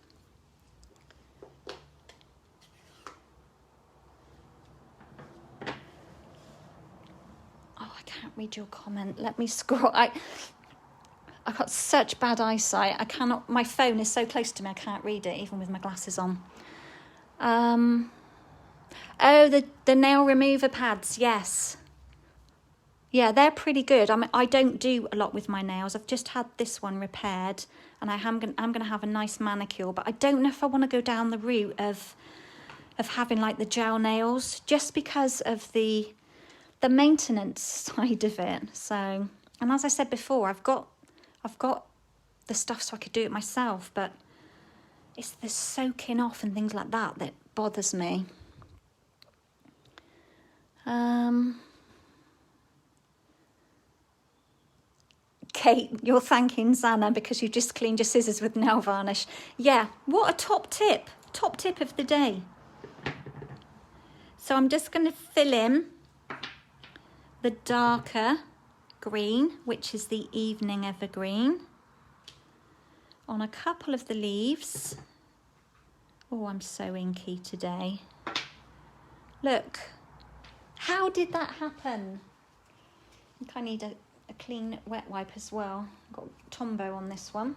I can't read your comment. Let me scroll. I've got such bad eyesight. I cannot, my phone is so close to me, I can't read it, even with my glasses on. The nail remover pads, yes. Yeah, they're pretty good. I don't do a lot with my nails. I've just had this one repaired, and I'm going to have a nice manicure. But I don't know if I want to go down the route of having like the gel nails, just because of the maintenance side of it. So, and as I said before, I've got the stuff so I could do it myself, but it's the soaking off and things like that that bothers me. Kate, you're thanking Zana because you just cleaned your scissors with nail varnish. Yeah, what a top tip of the day. So I'm just going to fill in the darker green, which is the evening evergreen, on a couple of the leaves. Oh, I'm so inky today. Look, how did that happen? I think I need a clean wet wipe as well. I've got Tombow on this one.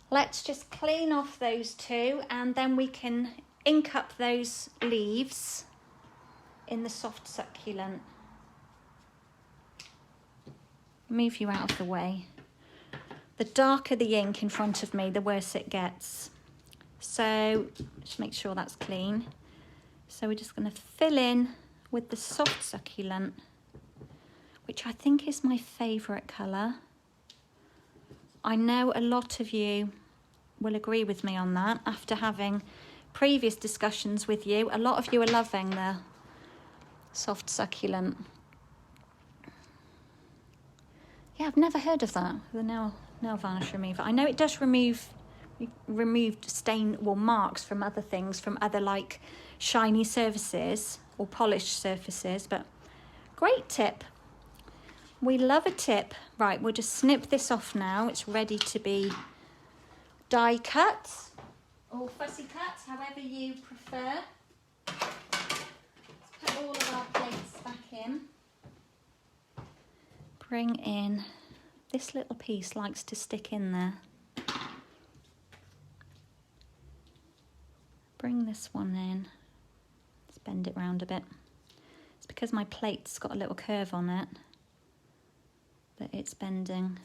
Let's just clean off those two, and then we can ink up those leaves in the soft succulent. Move you out of the way. The darker the ink in front of me, the worse it gets. So just make sure that's clean. So we're just going to fill in with the soft succulent, which I think is my favourite colour. I know a lot of you will agree with me on that. After having previous discussions with you, a lot of you are loving the soft succulent. Yeah, I've never heard of that, the nail varnish remover. I know it does remove stain, marks from other things, from other like shiny surfaces or polished surfaces, but great tip. We love a tip. Right, we'll just snip this off now. It's ready to be die cut or fussy cut, however you prefer. Let's put all of our plates back in. Bring in, this little piece likes to stick in there. Bring this one in. Let's bend it round a bit. It's because my plate's got a little curve on it that it's bending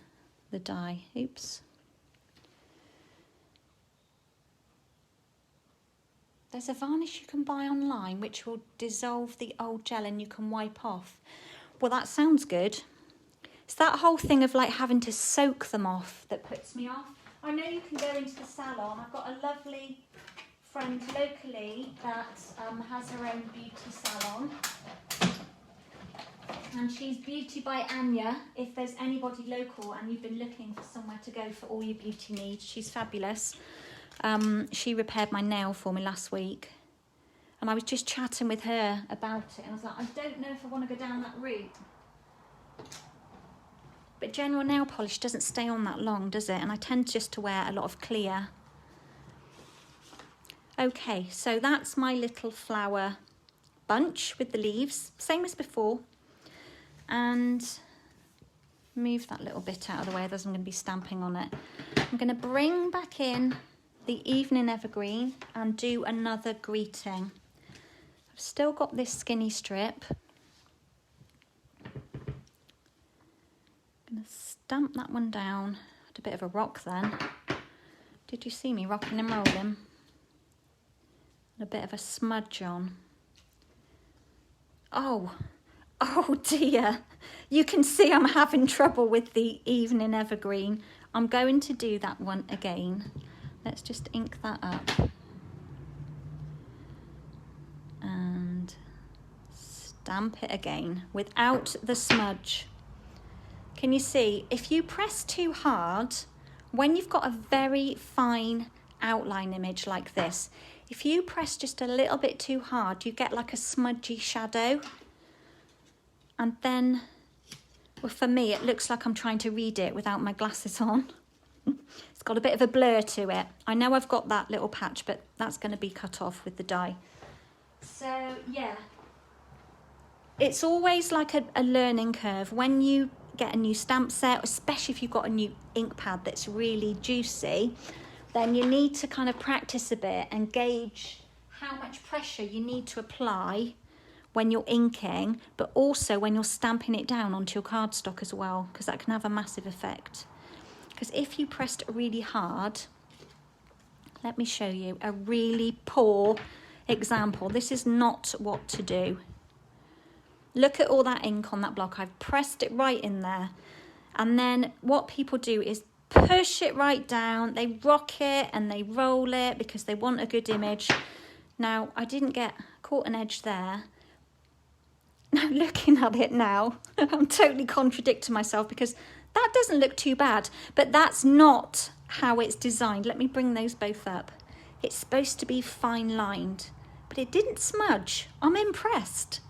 the die. Oops. There's a varnish you can buy online which will dissolve the old gel and you can wipe off. Well, that sounds good. It's that whole thing of like having to soak them off that puts me off. I know you can go into the salon. I've got a lovely friend locally that has her own beauty salon. And she's Beauty by Anya. If there's anybody local and you've been looking for somewhere to go for all your beauty needs, she's fabulous. She repaired my nail for me last week. And I was just chatting with her about it. And I was like, I don't know if I want to go down that route. But general nail polish doesn't stay on that long, does it? And I tend just to wear a lot of clear. Okay, so that's my little flower bunch with the leaves. Same as before. And move that little bit out of the way, otherwise I'm going to be stamping on it. I'm going to bring back in the Evening Evergreen and do another greeting. I've still got this skinny strip. I'm going to stamp that one down. Had a bit of a rock then. Did you see me rocking and rolling? And a bit of a smudge on. Oh dear, you can see I'm having trouble with the Evening Evergreen. I'm going to do that one again. Let's just ink that up. And stamp it again without the smudge. Can you see, if you press too hard, when you've got a very fine outline image like this, if you press just a little bit too hard, you get like a smudgy shadow. And then, well, for me, it looks like I'm trying to read it without my glasses on. It's got a bit of a blur to it. I know I've got that little patch, but that's going to be cut off with the die. So, yeah. It's always like a learning curve. When you get a new stamp set, especially if you've got a new ink pad that's really juicy, then you need to kind of practice a bit and gauge how much pressure you need to apply when you're inking, but also when you're stamping it down onto your cardstock as well, because that can have a massive effect. Because if you pressed really hard, let me show you a really poor example. This is not what to do. Look at all that ink on that block. I've pressed it right in there. And then what people do is push it right down. They rock it and they roll it because they want a good image. Now, I didn't get caught an edge there. Now, looking at it now, I'm totally contradicting myself because that doesn't look too bad, but that's not how it's designed. Let me bring those both up. It's supposed to be fine lined, but it didn't smudge. I'm impressed.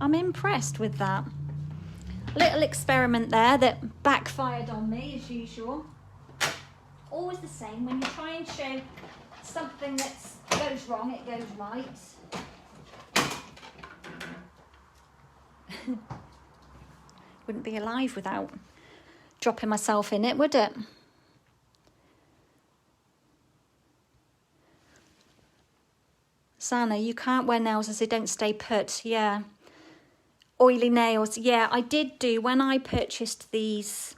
I'm impressed with that. Little experiment there that backfired on me as usual. Always the same, when you try and show something that goes wrong, it goes right. Wouldn't be alive without dropping myself in it, would it? Sana, you can't wear nails as they don't stay put. Yeah. Oily nails. Yeah, I did do, when I purchased these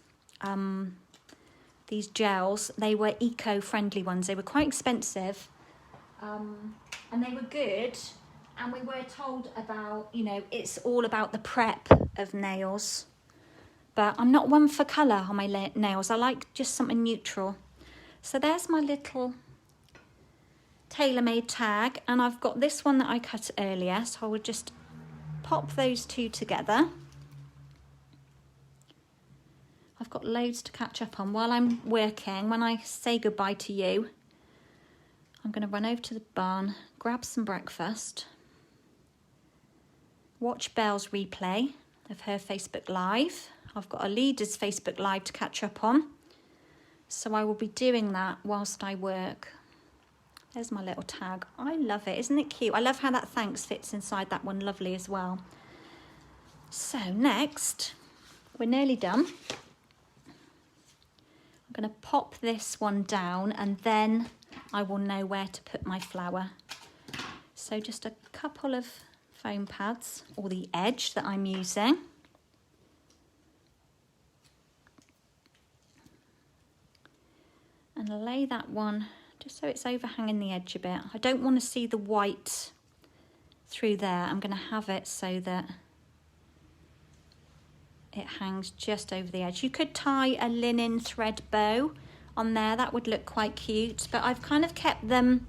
gels, they were eco-friendly ones. They were quite expensive, and they were good. And we were told about, you know, it's all about the prep of nails. But I'm not one for colour on my nails. I like just something neutral. So there's my little tailor-made tag. And I've got this one that I cut earlier. So I would just pop those two together. I've got loads to catch up on while I'm working. When I say goodbye to you, I'm going to run over to the barn, grab some breakfast, watch Belle's replay of her Facebook Live. I've got a leader's Facebook Live to catch up on, so I will be doing that whilst I work. There's my little tag. I love it. Isn't it cute? I love how that thanks fits inside that one lovely as well. So next, we're nearly done. I'm going to pop this one down and then I will know where to put my flower. So just a couple of foam pads, or the edge that I'm using. And lay that one just so it's overhanging the edge a bit. I don't want to see the white through there. I'm going to have it so that it hangs just over the edge. You could tie a linen thread bow on there. That would look quite cute, but I've kind of kept them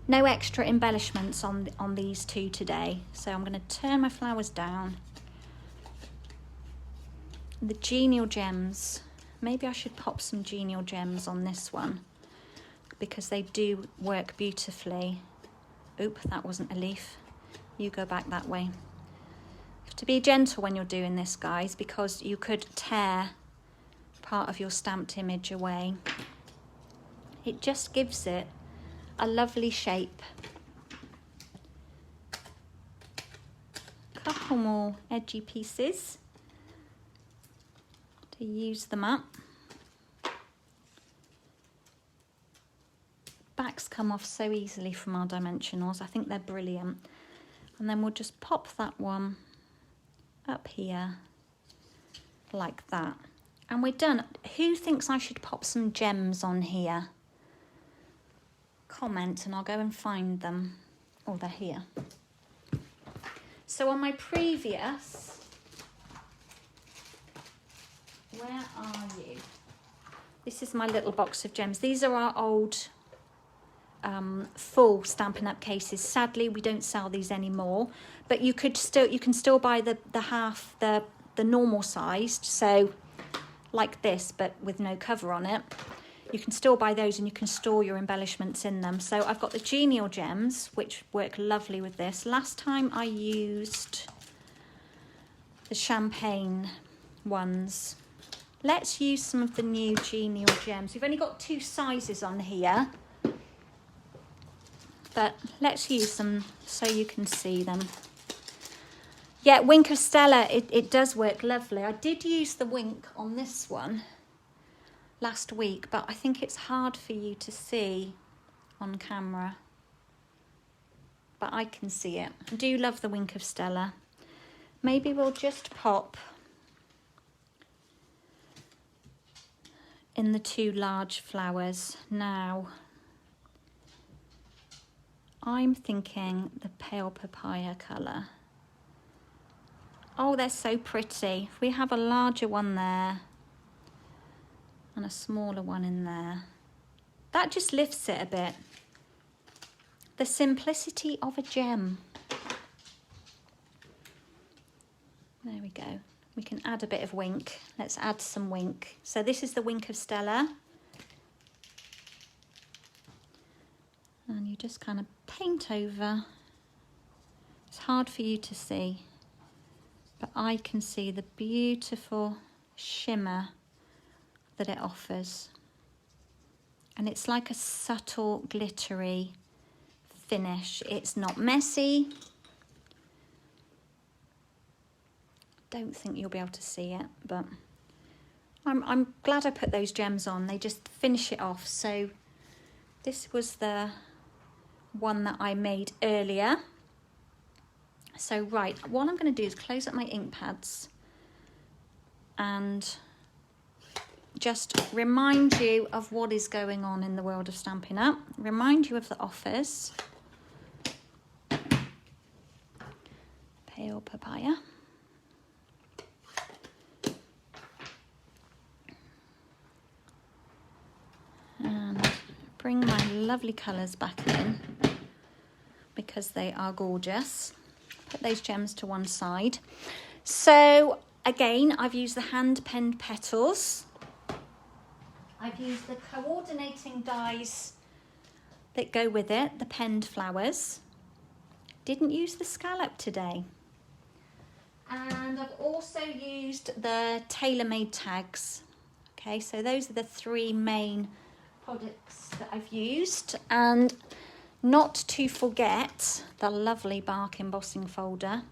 no extra embellishments on these two today. So I'm going to turn my flowers down The Genial Gems. Maybe I should pop some Genial Gems on this one because they do work beautifully. Oop, that wasn't a leaf. You go back that way. You have to be gentle when you're doing this, guys, because you could tear part of your stamped image away. It just gives it a lovely shape. Couple more edgy pieces to use them up. Backs come off so easily from our dimensionals. I think they're brilliant. And then we'll just pop that one up here like that. And we're done. Who thinks I should pop some gems on here? Comment and I'll go and find them. Oh, they're here. So on my previous, where are you? This is my little box of gems. These are our old full Stampin' Up cases. Sadly, we don't sell these anymore, but you can still buy the half, the normal sized, so like this, but with no cover on it. You can still buy those and you can store your embellishments in them. So I've got the Genial Gems, which work lovely with this. Last time I used the champagne ones. Let's use some of the new Genial Gems. We've only got 2 sizes on here, but let's use them so you can see them. Yeah, Wink of Stella, it does work lovely. I did use the Wink on this one last week, but I think it's hard for you to see on camera. But I can see it. I do love the Wink of Stella. Maybe we'll just pop in the 2 large flowers. Now, I'm thinking the pale papaya colour. Oh, they're so pretty. If we have a larger one there and a smaller one in there, that just lifts it a bit. The simplicity of a gem. There we go. We can add a bit of Wink. Let's add some Wink. So this is the Wink of Stella. And you just kind of paint over. It's hard for you to see, but I can see the beautiful shimmer that it offers. And it's like a subtle, glittery finish. It's not messy. Don't think you'll be able to see it, but I'm glad I put those gems on. They just finish it off. So this was the one that I made earlier. So right, what I'm going to do is close up my ink pads and just remind you of what is going on in the world of Stampin' Up. Remind you of the offers. Pale papaya. And bring my lovely colours back in because they are gorgeous. Put those gems to one side. So again, I've used the hand-penned petals. I've used the coordinating dies that go with it, the penned flowers. Didn't use the scallop today. And I've also used the tailor-made tags. Okay, so those are the 3 main products that I've used. And not to forget the lovely bark embossing folder.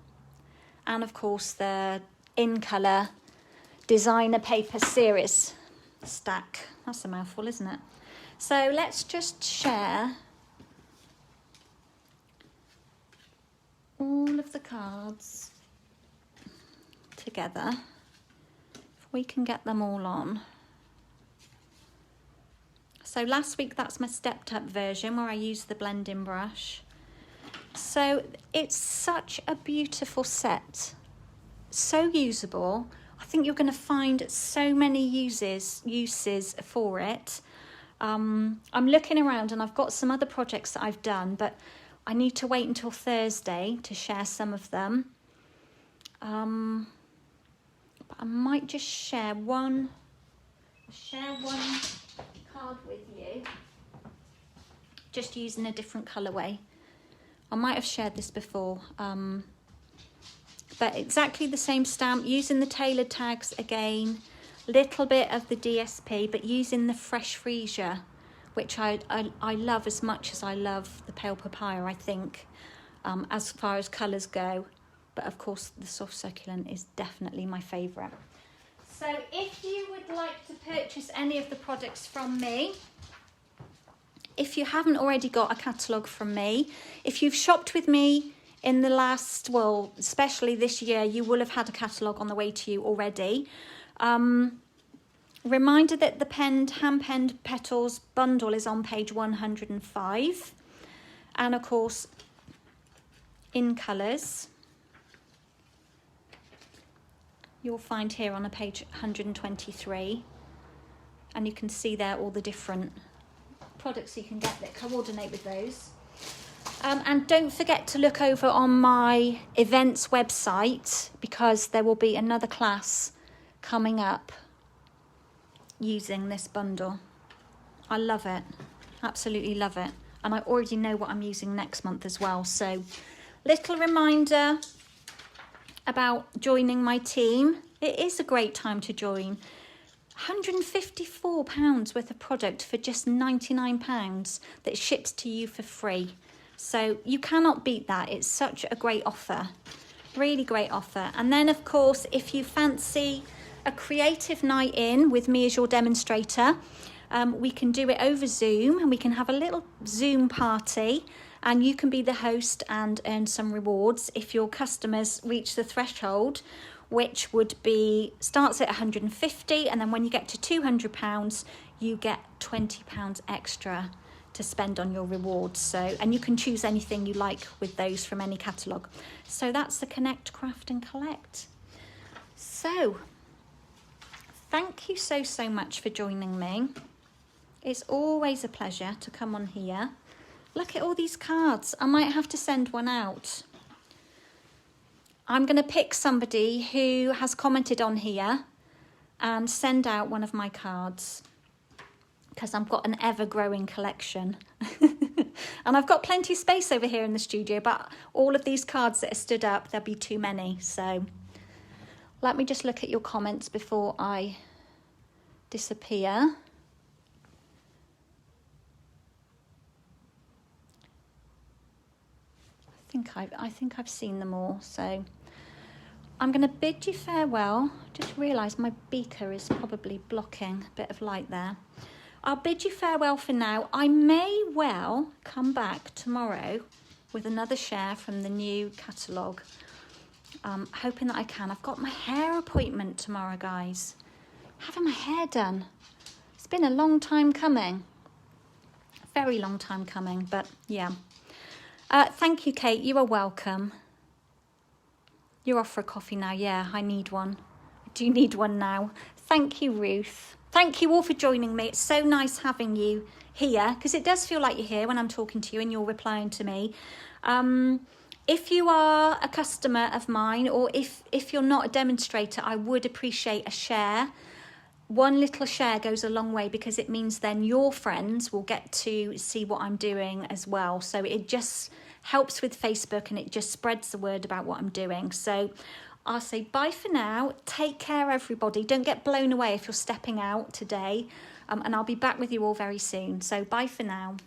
And of course the In Colour designer paper series stack. That's a mouthful, isn't it? So let's just share all of the cards together. If we can get them all on. So last week, that's my stepped up version where I used the blending brush. So it's such a beautiful set. So usable. I think you're going to find so many uses for it. I'm looking around and I've got some other projects that I've done, but I need to wait until Thursday to share some of them. But But I might just share one card with you, just using a different colourway. I might have shared this before, but exactly the same stamp, using the tailored tags again, little bit of the DSP, but using the fresh freesia, which I love as much as I love the pale papaya, I think, as far as colours go. But of course, the soft succulent is definitely my favourite. So if you would like to purchase any of the products from me, if you haven't already got a catalogue from me, if you've shopped with me in the last, well, especially this year, you will have had a catalogue on the way to you already. Reminder that the hand-penned Petals bundle is on page 105. And of course, in colours, you'll find here on a page 123. And you can see there all the different products you can get that coordinate with those. And don't forget to look over on my events website, because there will be another class coming up using this bundle. I love it, absolutely love it. And I already know what I'm using next month as well. So little reminder about joining my team. It is a great time to join. £154 worth of product for just £99 that ships to you for free. So you cannot beat that. It's such a great offer, really great offer. And then of course, if you fancy a creative night in with me as your demonstrator, we can do it over Zoom, and we can have a little Zoom party, and you can be the host and earn some rewards if your customers reach the threshold, which would be, starts at 150, and then when you get to £200, you get £20 extra to spend on your rewards. So, and you can choose anything you like with those from any catalogue. So that's the Connect, Craft and Collect. So thank you so much for joining me. It's always a pleasure to come on here. Look at all these cards. I might have to send one out. I'm going to pick somebody who has commented on here and send out one of my cards, because I've got an ever-growing collection. And I've got plenty of space over here in the studio, but all of these cards that are stood up, there'll be too many. So let me just look at your comments before I disappear. I think I've seen them all. So I'm going to bid you farewell. Just realised my beaker is probably blocking a bit of light there. I'll bid you farewell for now. I may well come back tomorrow with another share from the new catalogue. Hoping that I can. I've got my hair appointment tomorrow, guys. Having my hair done. It's been a long time coming. Very long time coming, but yeah. Thank you, Kate. You are welcome. You're off for a coffee now. Yeah, I need one. I do need one now. Thank you, Ruth. Thank you all for joining me. It's so nice having you here, because it does feel like you're here when I'm talking to you and you're replying to me. If you are a customer of mine, or if you're not a demonstrator, I would appreciate a share. One little share goes a long way, because it means then your friends will get to see what I'm doing as well. So it just helps with Facebook, and it just spreads the word about what I'm doing. So I'll say bye for now. Take care, everybody. Don't get blown away if you're stepping out today. And I'll be back with you all very soon. So bye for now.